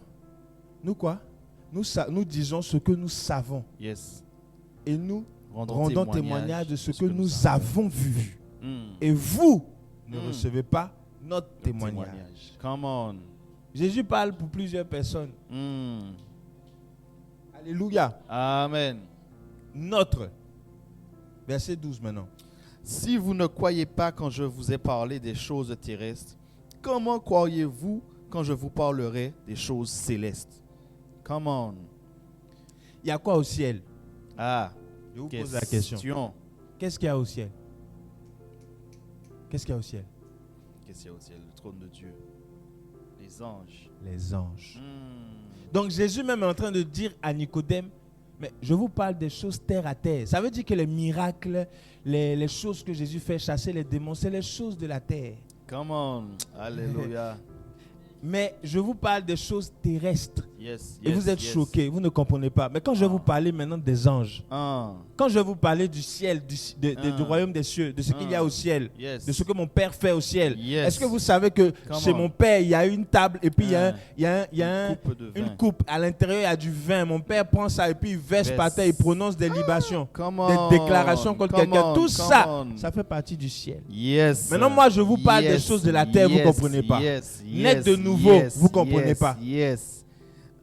nous quoi? Nous disons ce que nous savons. yes. Et nous rendons témoignage de ce que nous avons vu. Mm. Et vous ne recevez pas notre témoignage. Come on. Jésus parle pour plusieurs personnes. Mm. Alléluia. Amen. Notre. Verset 12 maintenant. Si vous ne croyez pas quand je vous ai parlé des choses terrestres, comment croiriez-vous quand je vous parlerai des choses célestes? Come on. Il y a quoi au ciel? Ah, Je vous pose la question. Qu'est-ce qu'il y a au ciel? Qu'est-ce qu'il y a au ciel? Qu'est-ce qu'il y a au ciel? Le trône de Dieu. Les anges. Les anges. Mm. Donc Jésus même est en train de dire à Nicodème, mais je vous parle des choses terre à terre. Ça veut dire que les miracles, les choses que Jésus fait, chasser les démons, c'est les choses de la terre. Come on. Alléluia. Mais je vous parle des choses terrestres. Yes, Et vous êtes choqués, vous ne comprenez pas. Mais quand je vais vous parler maintenant des anges, quand je vais vous parler du ciel, du royaume des cieux, de ce qu'il y a au ciel, de ce que mon Père fait au ciel, est-ce que vous savez que chez mon Père, il y a une table et puis il y a une coupe. À l'intérieur, il y a du vin. Mon Père prend ça et puis il verse par terre, il prononce des libations, des déclarations contre quelqu'un. Tout ça, ça fait partie du ciel. Maintenant, moi, je vous parle des choses de la terre, vous ne comprenez pas. Naître de nouveau, vous ne comprenez pas.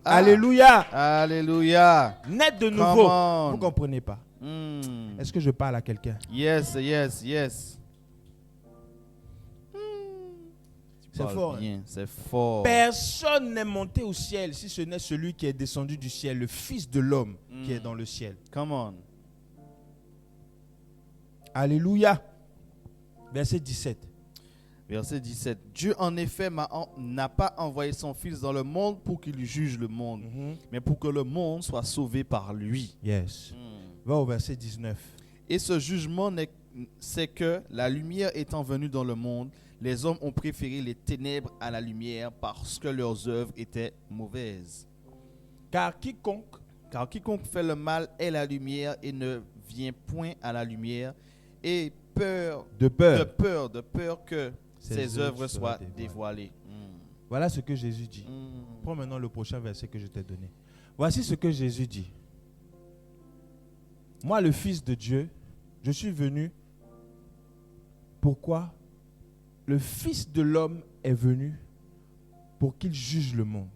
Alléluia. Alléluia. Naître de nouveau, vous ne comprenez pas. Est-ce que je parle à quelqu'un? Yes. C'est fort. Bien, c'est fort. Personne n'est monté au ciel si ce n'est celui qui est descendu du ciel, le Fils de l'homme qui est dans le ciel. Come on. Alléluia. Verset 17. Verset 17. Dieu en effet n'a pas envoyé son Fils dans le monde pour qu'il juge le monde, mais pour que le monde soit sauvé par lui. Yes. Va au verset 19. Et ce jugement, c'est que la lumière étant venue dans le monde, les hommes ont préféré les ténèbres à la lumière parce que leurs œuvres étaient mauvaises. Car quiconque fait le mal est la lumière et ne vient point à la lumière, et de peur que ses œuvres soient dévoilées. Voilà ce que Jésus dit. Prends maintenant le prochain verset que je t'ai donné. Voici ce que Jésus dit. Moi, le Fils de Dieu, je suis venu. Pourquoi? Le Fils de l'homme est venu pour qu'il juge le monde.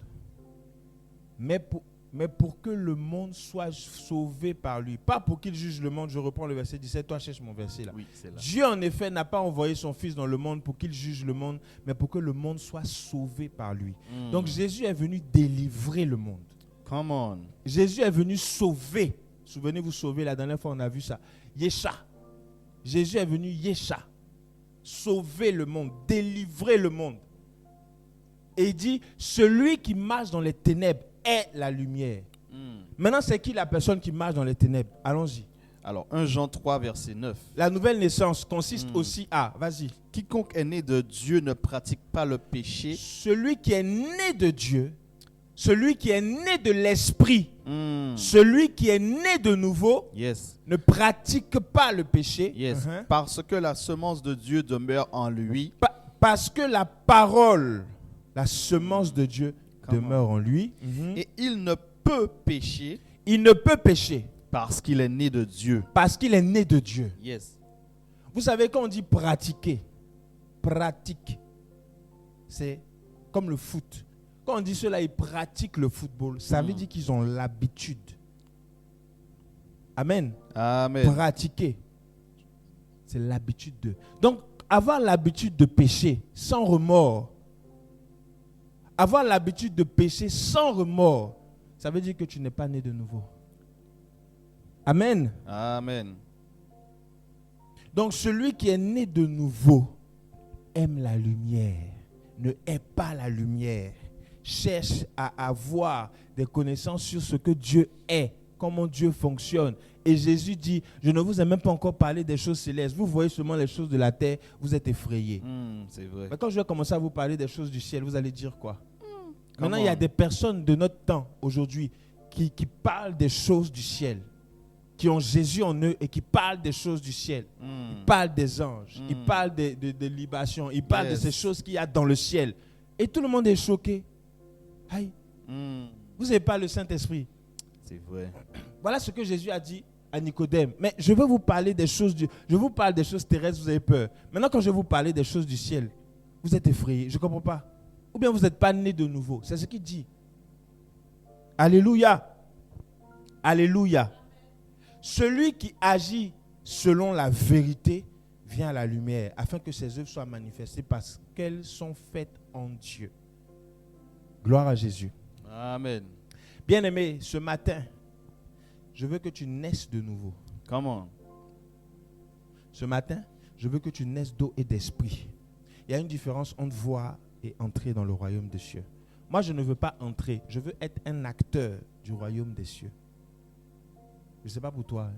Mais pour que le monde soit sauvé par lui. Pas pour qu'il juge le monde. Je reprends le verset 17. Toi, cherche mon verset là. Oui, c'est là. Dieu, en effet, n'a pas envoyé son Fils dans le monde pour qu'il juge le monde, mais pour que le monde soit sauvé par lui. Donc, Jésus est venu délivrer le monde. Come on. Jésus est venu sauver. Souvenez-vous, sauver, la dernière fois, on a vu ça. Yesha. Jésus est venu Yesha. Sauver le monde, délivrer le monde. Et il dit, celui qui marche dans les ténèbres est la lumière. Maintenant, c'est qui la personne qui marche dans les ténèbres? Allons-y. Alors, 1 Jean 3, verset 9. La nouvelle naissance consiste aussi à, vas-y. Quiconque est né de Dieu ne pratique pas le péché. Celui qui est né de Dieu, celui qui est né de l'esprit, celui qui est né de nouveau, ne pratique pas le péché. Parce que la semence de Dieu demeure en lui. Parce que la parole, la semence de Dieu demeure en lui. Et il ne peut pécher. Il ne peut pécher. Parce qu'il est né de Dieu. Parce qu'il est né de Dieu. Vous savez, quand on dit pratiquer, pratique, c'est comme le foot. Quand on dit cela, ils pratiquent le football, ça veut dire qu'ils ont l'habitude. Amen. Amen. Pratiquer, c'est l'habitude de. Donc, avoir l'habitude de pécher sans remords, avoir l'habitude de pécher sans remords, ça veut dire que tu n'es pas né de nouveau. Amen. Amen. Donc, celui qui est né de nouveau aime la lumière, ne hait pas la lumière. Cherche à avoir des connaissances sur ce que Dieu est, comment Dieu fonctionne. Et Jésus dit, je ne vous ai même pas encore parlé des choses célestes. Vous voyez seulement les choses de la terre, vous êtes effrayés. C'est vrai. Mais quand je vais commencer à vous parler des choses du ciel, vous allez dire quoi? Maintenant, il y a des personnes de notre temps, aujourd'hui, qui parlent des choses du ciel, qui ont Jésus en eux et qui parlent des choses du ciel. Ils parlent des anges, ils parlent des libations, ils parlent de ces choses qu'il y a dans le ciel. Et tout le monde est choqué. Aïe. Vous n'avez pas le Saint-Esprit. C'est vrai. Voilà ce que Jésus a dit à Nicodème. Mais je veux vous parler des choses je vous parle des choses terrestres, vous avez peur. Maintenant, quand je vais vous parler des choses du ciel, vous êtes effrayés. Je ne comprends pas. Ou bien vous n'êtes pas né de nouveau. C'est ce qu'il dit. Alléluia. Alléluia. Celui qui agit selon la vérité vient à la lumière, afin que ses œuvres soient manifestées parce qu'elles sont faites en Dieu. Gloire à Jésus. Amen. Bien-aimé, ce matin, je veux que tu naisses de nouveau. Comment? Ce matin, je veux que tu naisses d'eau et d'esprit. Il y a une différence entre voir et entrer dans le royaume des cieux. Moi, je ne veux pas entrer. Je veux être un acteur du royaume des cieux. Je ne sais pas pour toi.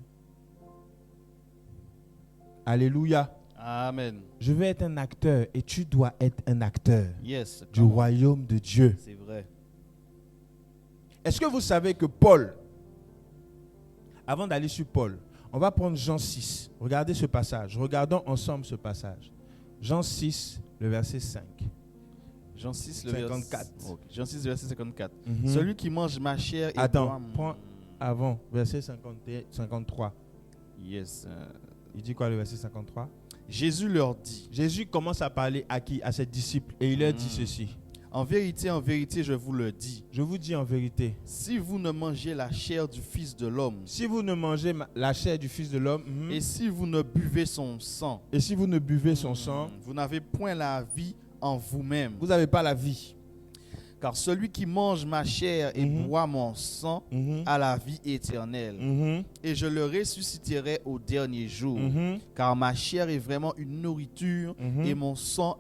Alléluia. Amen. Je veux être un acteur et tu dois être un acteur Yes, du royaume de Dieu. C'est vrai. Est-ce que vous savez que Paul, avant d'aller sur Paul, on va prendre Jean 6. Regardez ce passage. Regardons ensemble ce passage. Jean 6, le verset 5. Jean 6, 54. Okay. Jean 6, verset 54. Mhm. Celui qui mange ma chair et Attends, boit prends avant, verset 53. Yes. Il dit quoi le verset 53? Jésus leur dit, Jésus commence à parler à qui? À ses disciples. Et il leur dit ceci. en vérité, je vous le dis, Je vous dis en vérité, si vous ne mangez la chair du Fils de l'homme, si vous ne mangez la chair du Fils de l'homme, et si vous ne buvez son sang, et si vous ne buvez son sang, vous n'avez point la vie en vous-même. vous n'avez pas la vie. Car celui qui mange ma chair et boit mon sang a la vie éternelle. Et je le ressusciterai au dernier jour. Car ma chair est vraiment une nourriture et mon sang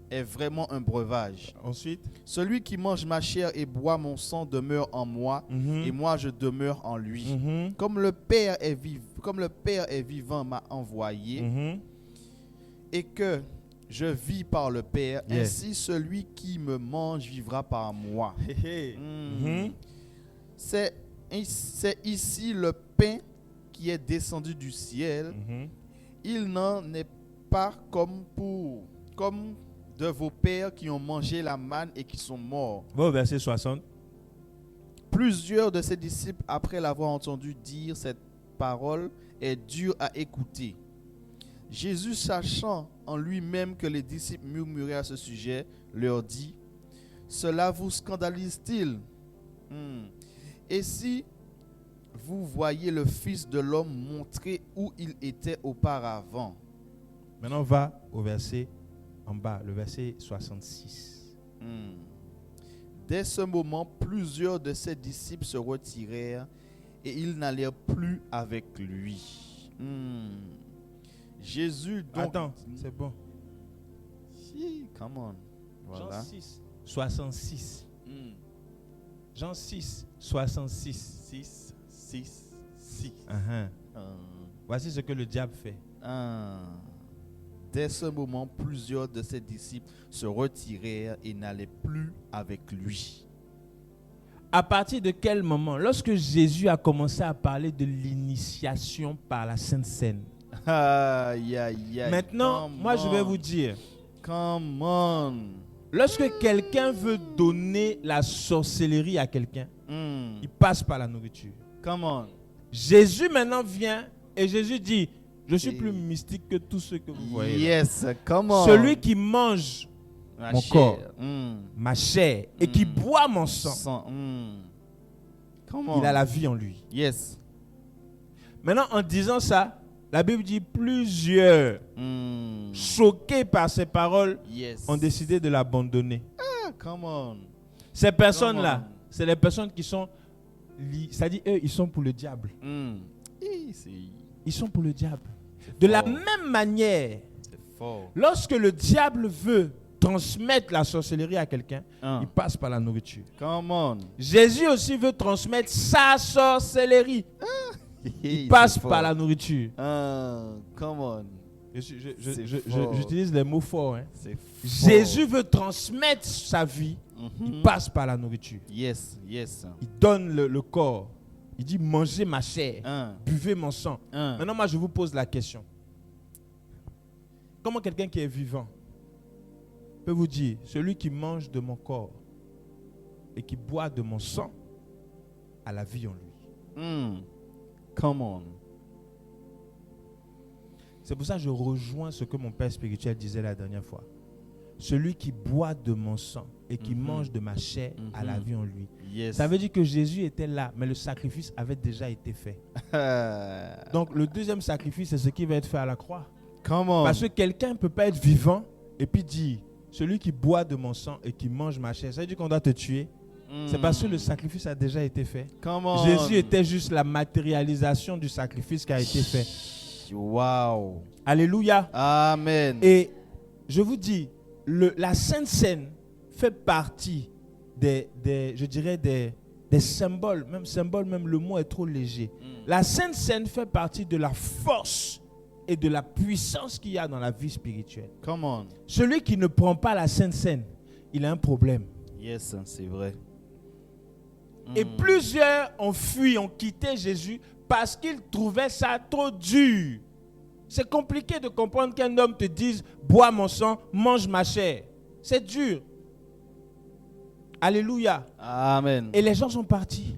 est vraiment un breuvage. Ensuite, Celui qui mange ma chair et boit mon sang demeure en moi et moi je demeure en lui. Comme le Père est vivant m'a envoyé et que je vis par le Père, ainsi celui qui me mange vivra par moi. C'est ici le pain qui est descendu du ciel. Il n'en est pas comme de vos pères qui ont mangé la manne et qui sont morts. Bon, verset 60. Plusieurs de ses disciples, après l'avoir entendu dire cette parole, est dur à écouter. Jésus, sachant en lui-même que les disciples murmuraient à ce sujet, leur dit, « Cela vous scandalise-t-il? Et si vous voyez le Fils de l'homme montrer où il était auparavant? » Maintenant, on va au verset en bas, le verset 66. Dès ce moment, plusieurs de ses disciples se retirèrent et ils n'allèrent plus avec lui. Jésus donc... Attends, c'est bon. Si, come on. Voilà. Jean 6, 66. Jean 6, 66. 6. Voici ce que le diable fait. Dès ce moment, plusieurs de ses disciples se retirèrent et n'allaient plus avec lui. À partir de quel moment? Lorsque Jésus a commencé à parler de l'initiation par la Sainte Seine. Maintenant, moi je vais vous dire. Come on. Lorsque quelqu'un veut donner la sorcellerie à quelqu'un, il passe par la nourriture. Come on. Jésus maintenant vient et Jésus dit, je suis plus mystique que tous ceux que vous voyez. Yes, come on. Celui qui mange mon corps, ma chair et qui boit mon sang, Come on. il a la vie en lui. Yes. Maintenant, en disant ça, la Bible dit plusieurs, choqués par ces paroles, ont décidé de l'abandonner. Come on. Ces personnes-là, c'est les personnes qui sont, c'est-à-dire eux, ils sont pour le diable. Ils sont pour le diable. De la même manière, lorsque le diable veut transmettre la sorcellerie à quelqu'un, il passe par la nourriture. Come on. Jésus aussi veut transmettre sa sorcellerie. Il passe par la nourriture. Come on. J'utilise les mots forts. C'est Jésus veut transmettre sa vie. Il passe par la nourriture. Yes. Il donne le corps. Il dit mangez ma chair, buvez mon sang. Maintenant, moi, je vous pose la question. Comment quelqu'un qui est vivant peut vous dire, celui qui mange de mon corps et qui boit de mon sang a la vie en lui? Come on. C'est pour ça que je rejoins ce que mon père spirituel disait la dernière fois. Celui qui boit de mon sang et qui mange de ma chair a la vie en lui. Yes. Ça veut dire que Jésus était là, mais le sacrifice avait déjà été fait. Donc le deuxième sacrifice, c'est ce qui va être fait à la croix. Come on. Parce que quelqu'un ne peut pas être vivant et puis dire, celui qui boit de mon sang et qui mange ma chair, ça veut dire qu'on doit te tuer. C'est parce que le sacrifice a déjà été fait. Come on. Jésus était juste la matérialisation du sacrifice qui a été fait. Wow. Alléluia. Amen. Et je vous dis, la Sainte Seine fait partie des symboles. Même le mot est trop léger. La Sainte Seine fait partie de la force et de la puissance qu'il y a dans la vie spirituelle. Come on. Celui qui ne prend pas la Sainte Seine, il a un problème. Yes, c'est vrai. Et plusieurs ont fui, ont quitté Jésus parce qu'ils trouvaient ça trop dur. C'est compliqué de comprendre qu'un homme te dise « bois mon sang, mange ma chair ». C'est dur. Alléluia. Amen. Et les gens sont partis.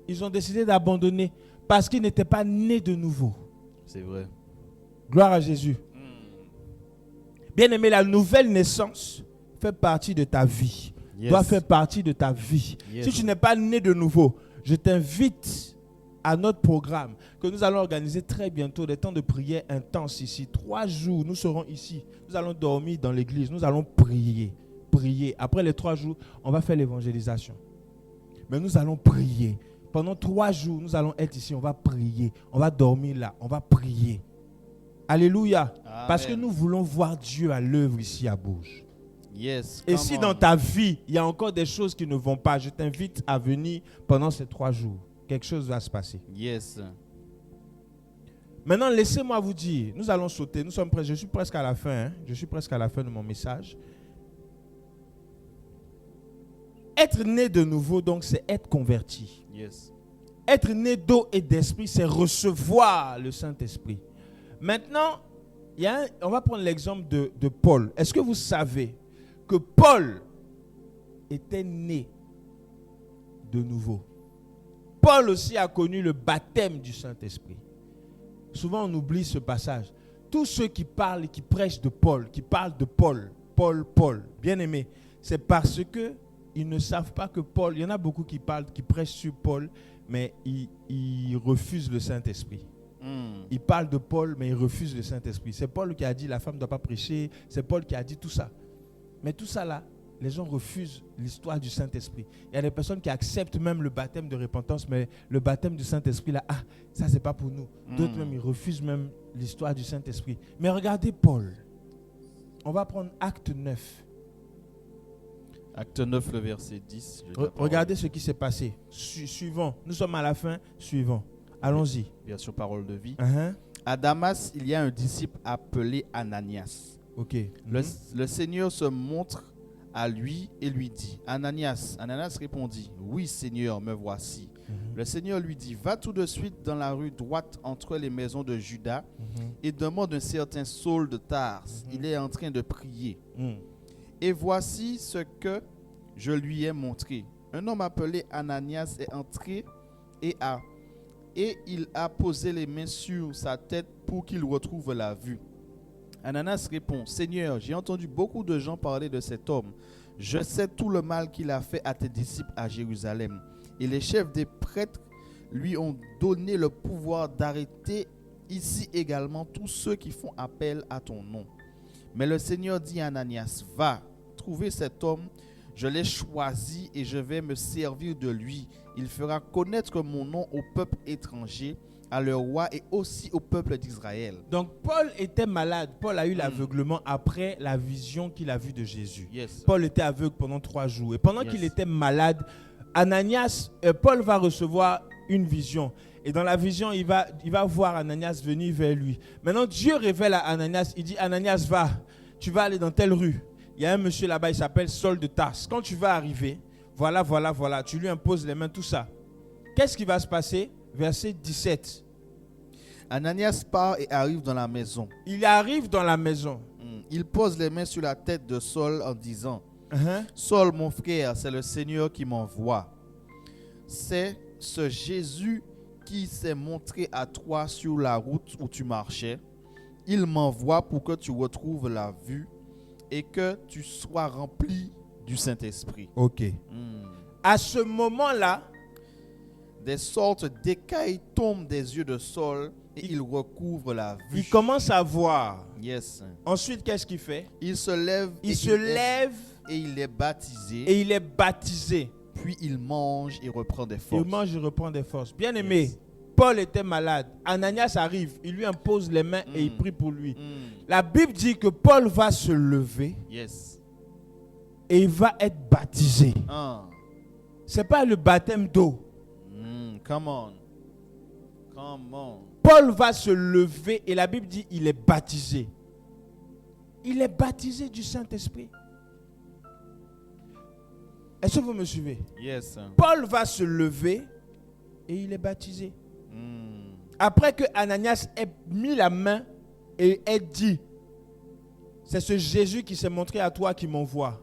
Ils ont décidé d'abandonner parce qu'ils n'étaient pas nés de nouveau. C'est vrai. Gloire à Jésus. Bien-aimé, la nouvelle naissance fait partie de ta vie. Yes. Doit faire partie de ta vie. Yes. Si tu n'es pas né de nouveau, je t'invite à notre programme que nous allons organiser très bientôt, des temps de prière intenses ici. 3 jours, nous serons ici. Nous allons dormir dans l'église. Nous allons prier. Prier. Après les 3 jours, on va faire l'évangélisation. Mais nous allons prier. Pendant 3 jours, nous allons être ici. On va prier. On va dormir là. On va prier. Alléluia. Amen. Parce que nous voulons voir Dieu à l'œuvre ici à Bourges. Yes. Et come si on. dans ta vie, il y a encore des choses qui ne vont pas, je t'invite à venir pendant ces 3 jours. Quelque chose va se passer. Yes. Maintenant, laissez-moi vous dire, nous allons sauter, nous sommes prêts, je suis presque à la fin, je suis presque à la fin de mon message. Être né de nouveau, donc, c'est être converti. Yes. Être né d'eau et d'esprit, c'est recevoir le Saint-Esprit. Maintenant, on va prendre l'exemple de Paul. Est-ce que vous savez que Paul était né de nouveau? Paul aussi a connu le baptême du Saint-Esprit. Souvent, on oublie ce passage. Tous ceux qui parlent et qui prêchent de Paul, qui parlent de Paul, bien aimé, c'est parce que ils ne savent pas que Paul, il y en a beaucoup qui parlent, qui prêchent sur Paul, mais ils refusent le Saint-Esprit. Ils parlent de Paul, mais ils refusent le Saint-Esprit. C'est Paul qui a dit la femme ne doit pas prêcher, c'est Paul qui a dit tout ça. Mais tout ça là, les gens refusent l'histoire du Saint-Esprit. Il y a des personnes qui acceptent même le baptême de repentance, mais le baptême du Saint-Esprit là, ça c'est pas pour nous. D'autres même, ils refusent même l'histoire du Saint-Esprit. Mais regardez Paul. On va prendre Acte 9. Acte 9, le verset 10. Regardez ce qui s'est passé. Suivons. Nous sommes à la fin. Suivons. Allons-y. Version parole de vie. Uh-huh. À Damas, il y a un disciple appelé Ananias. Ok. Le Seigneur se montre à lui et lui dit, Ananias. Ananias répondit, oui Seigneur, me voici. Le Seigneur lui dit, va tout de suite dans la rue droite entre les maisons de Juda et demande un certain Saul de Tarse. Il est en train de prier. Et voici ce que je lui ai montré. Un homme appelé Ananias est entré et il a posé les mains sur sa tête pour qu'il retrouve la vue. Ananias répond, Seigneur, j'ai entendu beaucoup de gens parler de cet homme. Je sais tout le mal qu'il a fait à tes disciples à Jérusalem. Et les chefs des prêtres lui ont donné le pouvoir d'arrêter ici également tous ceux qui font appel à ton nom. Mais le Seigneur dit à Ananias, va, trouver cet homme, je l'ai choisi et je vais me servir de lui. Il fera connaître mon nom au peuple étranger, à leur roi et aussi au peuple d'Israël. Donc Paul était malade. Paul a eu l'aveuglement après la vision qu'il a vue de Jésus. Yes. Paul était aveugle pendant 3 jours. Et pendant qu'il était malade, Paul va recevoir une vision. Et dans la vision, il va voir Ananias venir vers lui. Maintenant, Dieu révèle à Ananias, il dit, Ananias, va, tu vas aller dans telle rue. Il y a un monsieur là-bas, il s'appelle Saul de Tarse. Quand tu vas arriver, voilà, tu lui imposes les mains, tout ça. Qu'est-ce qui va se passer? Verset 17. Ananias part et arrive dans la maison. Il arrive dans la maison. Il pose les mains sur la tête de Saul en disant, Saul, mon frère, c'est le Seigneur qui m'envoie. C'est ce Jésus qui s'est montré à toi sur la route où tu marchais. Il m'envoie pour que tu retrouves la vue et que tu sois rempli du Saint-Esprit. Ok. À ce moment-là, des sortes d'écailles tombent des yeux de Saul et il recouvre la vue. Il commence à voir. Yes. Ensuite, qu'est-ce qu'il fait? Il se lève. Et il est baptisé. Puis il mange et reprend des forces. Bien aimé, Paul était malade. Ananias arrive, il lui impose les mains et il prie pour lui. La Bible dit que Paul va se lever et il va être baptisé. Ce n'est pas le baptême d'eau. Come on. Paul va se lever et la Bible dit il est baptisé. Il est baptisé du Saint-Esprit. Est-ce que vous me suivez? Yes. Paul va se lever et il est baptisé. Mm. Après que Ananias ait mis la main et ait dit, c'est ce Jésus qui s'est montré à toi qui m'envoie.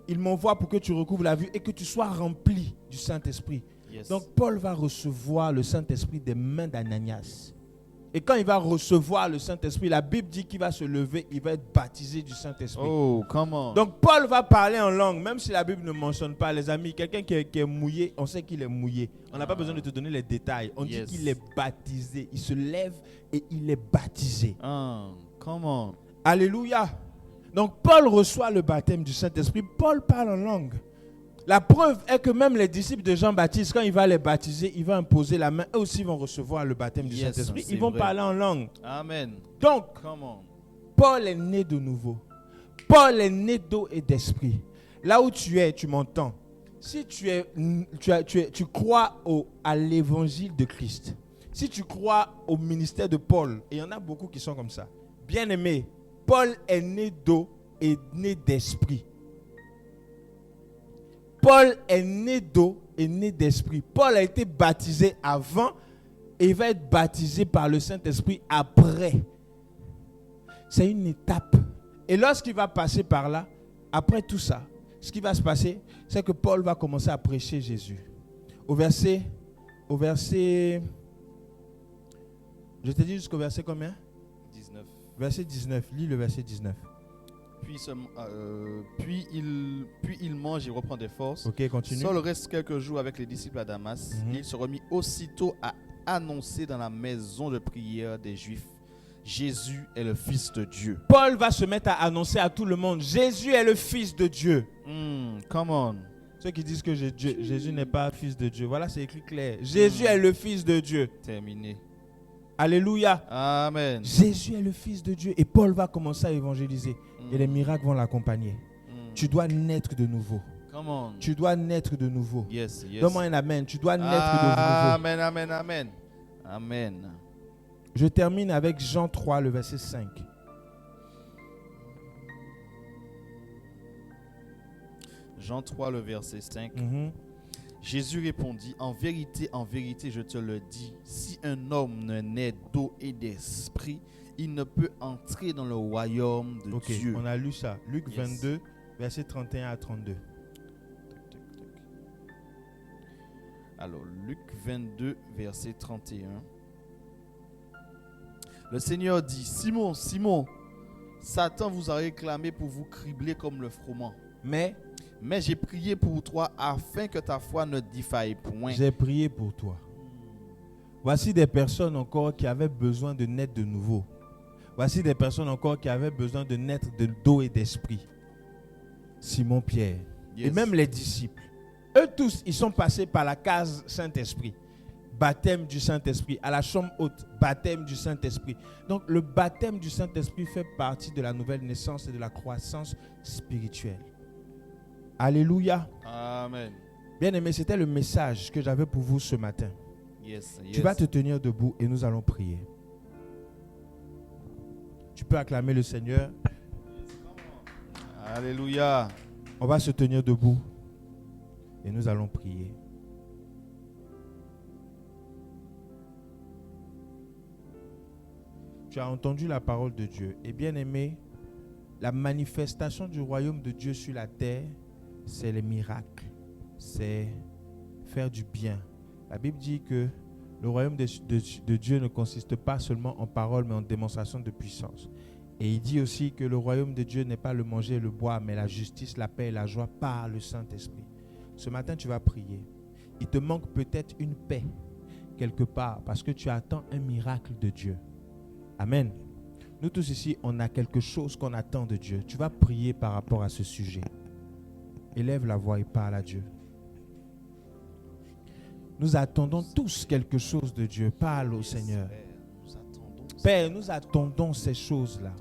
Il m'envoie pour que tu recouvres la vue et que tu sois rempli du Saint-Esprit. Yes. Donc Paul va recevoir le Saint-Esprit des mains d'Ananias. Et quand il va recevoir le Saint-Esprit, la Bible dit qu'il va se lever, il va être baptisé du Saint-Esprit. Oh, come on. Donc Paul va parler en langue, même si la Bible ne mentionne pas, les amis. Quelqu'un qui est mouillé, on sait qu'il est mouillé. On n'a pas besoin de te donner les détails. On Yes. dit qu'il est baptisé. Il se lève et il est baptisé. Come on. Alléluia. Donc Paul reçoit le baptême du Saint-Esprit. Paul parle en langue. La preuve est que même les disciples de Jean-Baptiste, quand il va les baptiser, il va imposer la main. Eux aussi vont recevoir le baptême du Yes, Saint-Esprit. c'est Ils vont vrai. parler en langue. Amen. Donc, Come on. Paul est né de nouveau. Paul est né d'eau et d'esprit. Là où tu es, tu m'entends. Si tu crois à l'évangile de Christ, si tu crois au ministère de Paul, et il y en a beaucoup qui sont comme ça, bien aimé, Paul est né d'eau et né d'esprit. Paul est né d'eau et né d'esprit. Paul a été baptisé avant et il va être baptisé par le Saint-Esprit après. C'est une étape. Et lorsqu'il va passer par là, après tout ça, ce qui va se passer, c'est que Paul va commencer à prêcher Jésus. Au verset, je t'ai dit jusqu'au verset combien? 19. Verset 19, lis le verset 19. Puis il mange et reprend des forces. Ok, continue. Saul reste quelques jours avec les disciples à Damas. Il se remit aussitôt à annoncer dans la maison de prière des Juifs: Jésus est le Fils de Dieu. Paul va se mettre à annoncer à tout le monde: Jésus est le Fils de Dieu. Come on. Ceux qui disent que Jésus n'est pas Fils de Dieu, voilà, c'est écrit clair. Jésus est le Fils de Dieu. Terminé. Alléluia. Amen. Jésus est le Fils de Dieu. Et Paul va commencer à évangéliser. Et les miracles vont l'accompagner. Tu dois naître de nouveau. Come on. Tu dois naître de nouveau. Yes, yes. Donne-moi un amen. Tu dois naître de nouveau. Amen, amen, amen. Amen. Je termine avec Jean 3, le verset 5. Jean 3, le verset 5. Jésus répondit: en vérité, je te le dis, si un homme ne naît d'eau et d'esprit, il ne peut entrer dans le royaume de Dieu. On a lu ça. Luc Yes. 22, verset 31 à 32. Alors, Luc 22, verset 31. Le Seigneur dit: Simon, Simon, Satan vous a réclamé pour vous cribler comme le froment. Mais j'ai prié pour toi afin que ta foi ne défaille point. J'ai prié pour toi. Voici des personnes encore qui avaient besoin de naître de nouveau. Voici des personnes encore qui avaient besoin de naître d'eau et d'esprit. Simon Pierre. Yes. Et même les disciples. Eux tous, ils sont passés par la case Saint-Esprit. Baptême du Saint-Esprit. À la chambre haute, baptême du Saint-Esprit. Donc le baptême du Saint-Esprit fait partie de la nouvelle naissance et de la croissance spirituelle. Alléluia. Amen. Bien-aimés, c'était le message que j'avais pour vous ce matin. Yes, Tu vas te tenir debout et nous allons prier. Tu peux acclamer le Seigneur. Alléluia. On va se tenir debout et nous allons prier. Tu as entendu la parole de Dieu. Et bien aimé, la manifestation du royaume de Dieu sur la terre, c'est les miracles. C'est faire du bien. La Bible dit que le royaume de Dieu ne consiste pas seulement en paroles, mais en démonstration de puissance. Et il dit aussi que le royaume de Dieu n'est pas le manger et le boire, mais la justice, la paix et la joie par le Saint-Esprit. Ce matin, tu vas prier. Il te manque peut-être une paix quelque part parce que tu attends un miracle de Dieu. Amen. Nous tous ici, on a quelque chose qu'on attend de Dieu. Tu vas prier par rapport à ce sujet. Élève la voix et parle à Dieu. Nous attendons tous quelque chose de Dieu. Parle au Seigneur. Père, nous attendons ces choses-là.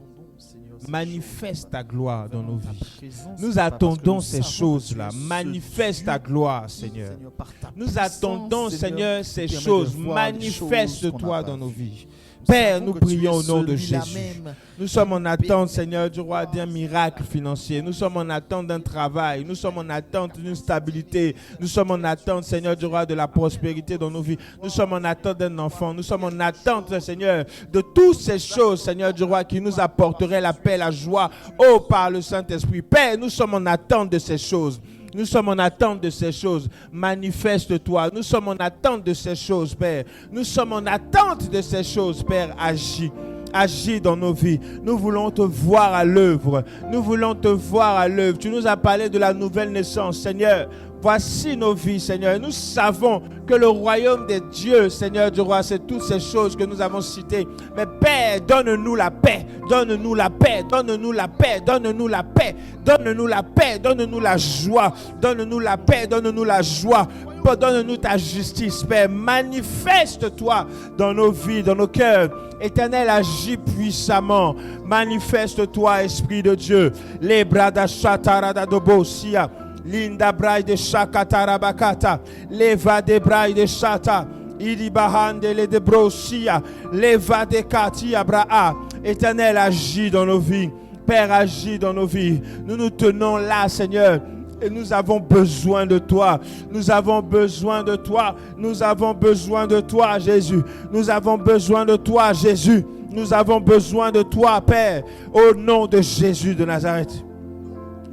Manifeste ta gloire dans nos vies. présence, Nous Papa, parce que attendons nous ces savons que choses-là. tu es ce Manifeste ta Dieu, gloire, Seigneur. par ta Nous puissance, attendons, Seigneur, ces permet de choses. voir les choses qu'on Manifeste-toi n'a dans pas nos vues. vies. Nous Père, savons nous que tu prions es au nom de celui-là Jésus. même. Nous sommes en attente, Seigneur du roi, d'un miracle financier. Nous sommes en attente d'un travail. Nous sommes en attente d'une stabilité. Nous sommes en attente, Seigneur du roi, de la prospérité dans nos vies. Nous sommes en attente d'un enfant. Nous sommes en attente, Seigneur, de toutes ces choses, Seigneur du roi, qui nous apporteraient la paix, la joie, oh, par le Saint-Esprit. Père, nous sommes en attente de ces choses. Nous sommes en attente de ces choses. Manifeste-toi. Nous sommes en attente de ces choses, Père. Nous sommes en attente de ces choses, Père. Agis. Agis dans nos vies. Nous voulons te voir à l'œuvre. Nous voulons te voir à l'œuvre. Tu nous as parlé de la nouvelle naissance, Seigneur. Voici nos vies, Seigneur. Nous savons que le royaume des dieux, Seigneur du roi, c'est toutes ces choses que nous avons citées. Mais Père, donne-nous la paix. Donne-nous la paix. Donne-nous la paix. Donne-nous la paix. Donne-nous la paix. Donne-nous la joie. Donne-nous la paix. Donne-nous la joie. Donne-nous ta justice, Père. Manifeste-toi dans nos vies, dans nos cœurs. Éternel, agis puissamment. Manifeste-toi, Esprit de Dieu. Les bras d'Achatarada de Bosia. Linda braille de Shakatarabakata. Leva de braille de Shata. Idibahande le de Brosia. Leva de Katia Braa. Éternel, agis dans nos vies. Père, agis dans nos vies. Nous nous tenons là, Seigneur. Et nous avons besoin de toi. Nous avons besoin de toi. Nous avons besoin de toi, Jésus. Nous avons besoin de toi, Jésus. Nous avons besoin de toi, Père. Au nom de Jésus de Nazareth.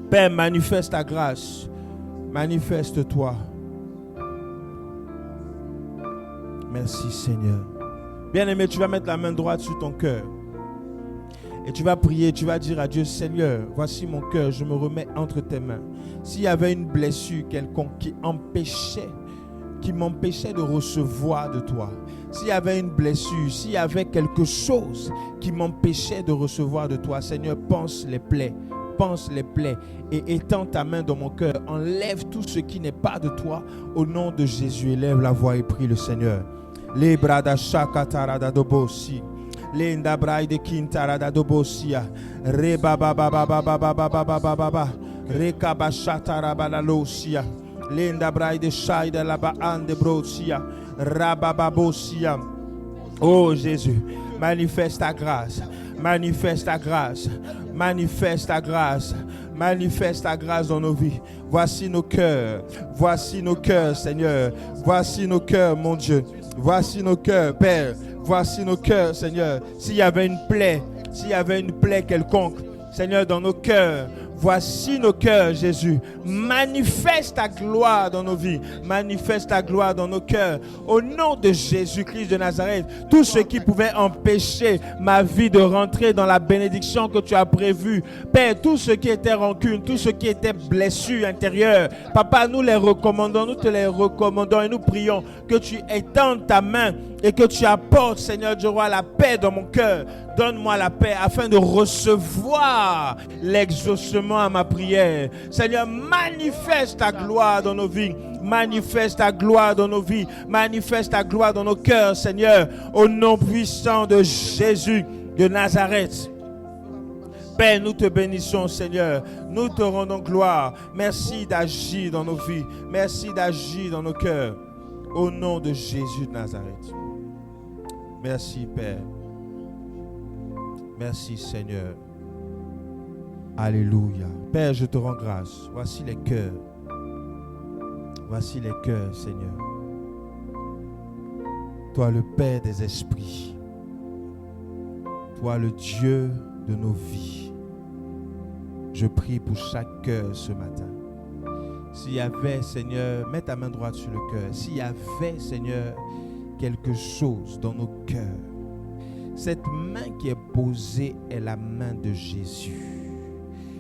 Père, manifeste ta grâce. Manifeste-toi. Merci, Seigneur. Bien-aimé, tu vas mettre la main droite sur ton cœur. Et tu vas prier, tu vas dire à Dieu, Seigneur, voici mon cœur, je me remets entre tes mains. S'il y avait une blessure quelconque qui m'empêchait de recevoir de toi, s'il y avait une blessure, s'il y avait quelque chose qui m'empêchait de recevoir de toi, Seigneur, pense les plaies et étends ta main dans mon cœur. Enlève tout ce qui n'est pas de toi. Au nom de Jésus, élève la voix et prie le Seigneur. Les bras d'Achakatarada dobosi. Lenda braille de Kintarada dobosia. Rebabababababababababa. Rekabashatarabalosia. Lenda braille de Shaida laba ande brosia. Rabababosia. Oh Jésus, manifeste ta grâce. Manifeste ta grâce. Manifeste ta grâce. Manifeste ta grâce dans nos vies. Voici nos cœurs. Voici nos cœurs, Seigneur. Voici nos cœurs, mon Dieu. Voici nos cœurs, Père. Voici nos cœurs, Seigneur. S'il y avait une plaie quelconque, Seigneur, dans nos cœurs, voici nos cœurs, Jésus. Manifeste ta gloire dans nos vies. Manifeste ta gloire dans nos cœurs. Au nom de Jésus-Christ de Nazareth, tout ce qui pouvait empêcher ma vie de rentrer dans la bénédiction que tu as prévue, Père, tout ce qui était rancune, tout ce qui était blessure intérieure, Papa, nous les recommandons, nous te les recommandons et nous prions que tu étendes ta main et que tu apportes, Seigneur du roi, la paix dans mon cœur. Donne-moi la paix afin de recevoir l'exaucement à ma prière. Seigneur, manifeste ta gloire dans nos vies. Manifeste ta gloire dans nos vies. Manifeste ta gloire dans nos cœurs, Seigneur. Au nom puissant de Jésus de Nazareth. Père, nous te bénissons, Seigneur. Nous te rendons gloire. Merci d'agir dans nos vies. Merci d'agir dans nos cœurs. Au nom de Jésus de Nazareth. Merci, Père. Merci, Seigneur. Alléluia. Père, je te rends grâce. Voici les cœurs. Voici les cœurs, Seigneur. Toi, le Père des esprits. Toi, le Dieu de nos vies. Je prie pour chaque cœur ce matin. S'il y avait, Seigneur, mets ta main droite sur le cœur. S'il y avait, Seigneur, quelque chose dans nos cœurs, cette main qui est posée est la main de Jésus.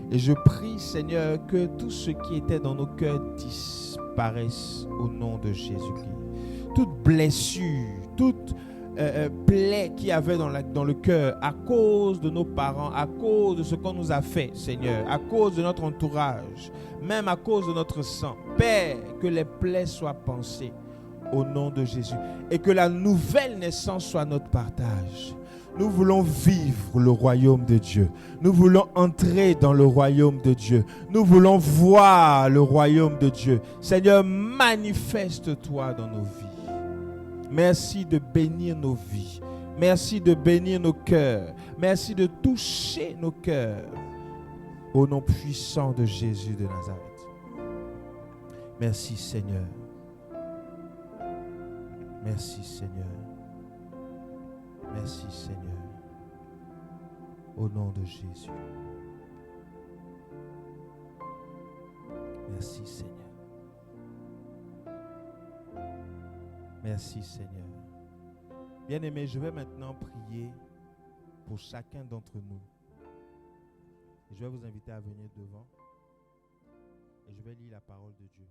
Et je prie, Seigneur, que tout ce qui était dans nos cœurs disparaisse au nom de Jésus-Christ. Toute blessure, toute plaie qu'il y avait dans le cœur à cause de nos parents, à cause de ce qu'on nous a fait, Seigneur, à cause de notre entourage, même à cause de notre sang. Père, que les plaies soient pansées au nom de Jésus et que la nouvelle naissance soit notre partage. Nous voulons vivre le royaume de Dieu. Nous voulons entrer dans le royaume de Dieu. Nous voulons voir le royaume de Dieu. Seigneur, manifeste-toi dans nos vies. Merci de bénir nos vies. Merci de bénir nos cœurs. Merci de toucher nos cœurs. Au nom puissant de Jésus de Nazareth. Merci Seigneur. Merci Seigneur. Merci Seigneur. Au nom de Jésus. Merci Seigneur. Merci Seigneur. Bien-aimés, je vais maintenant prier pour chacun d'entre nous. Je vais vous inviter à venir devant et je vais lire la parole de Dieu.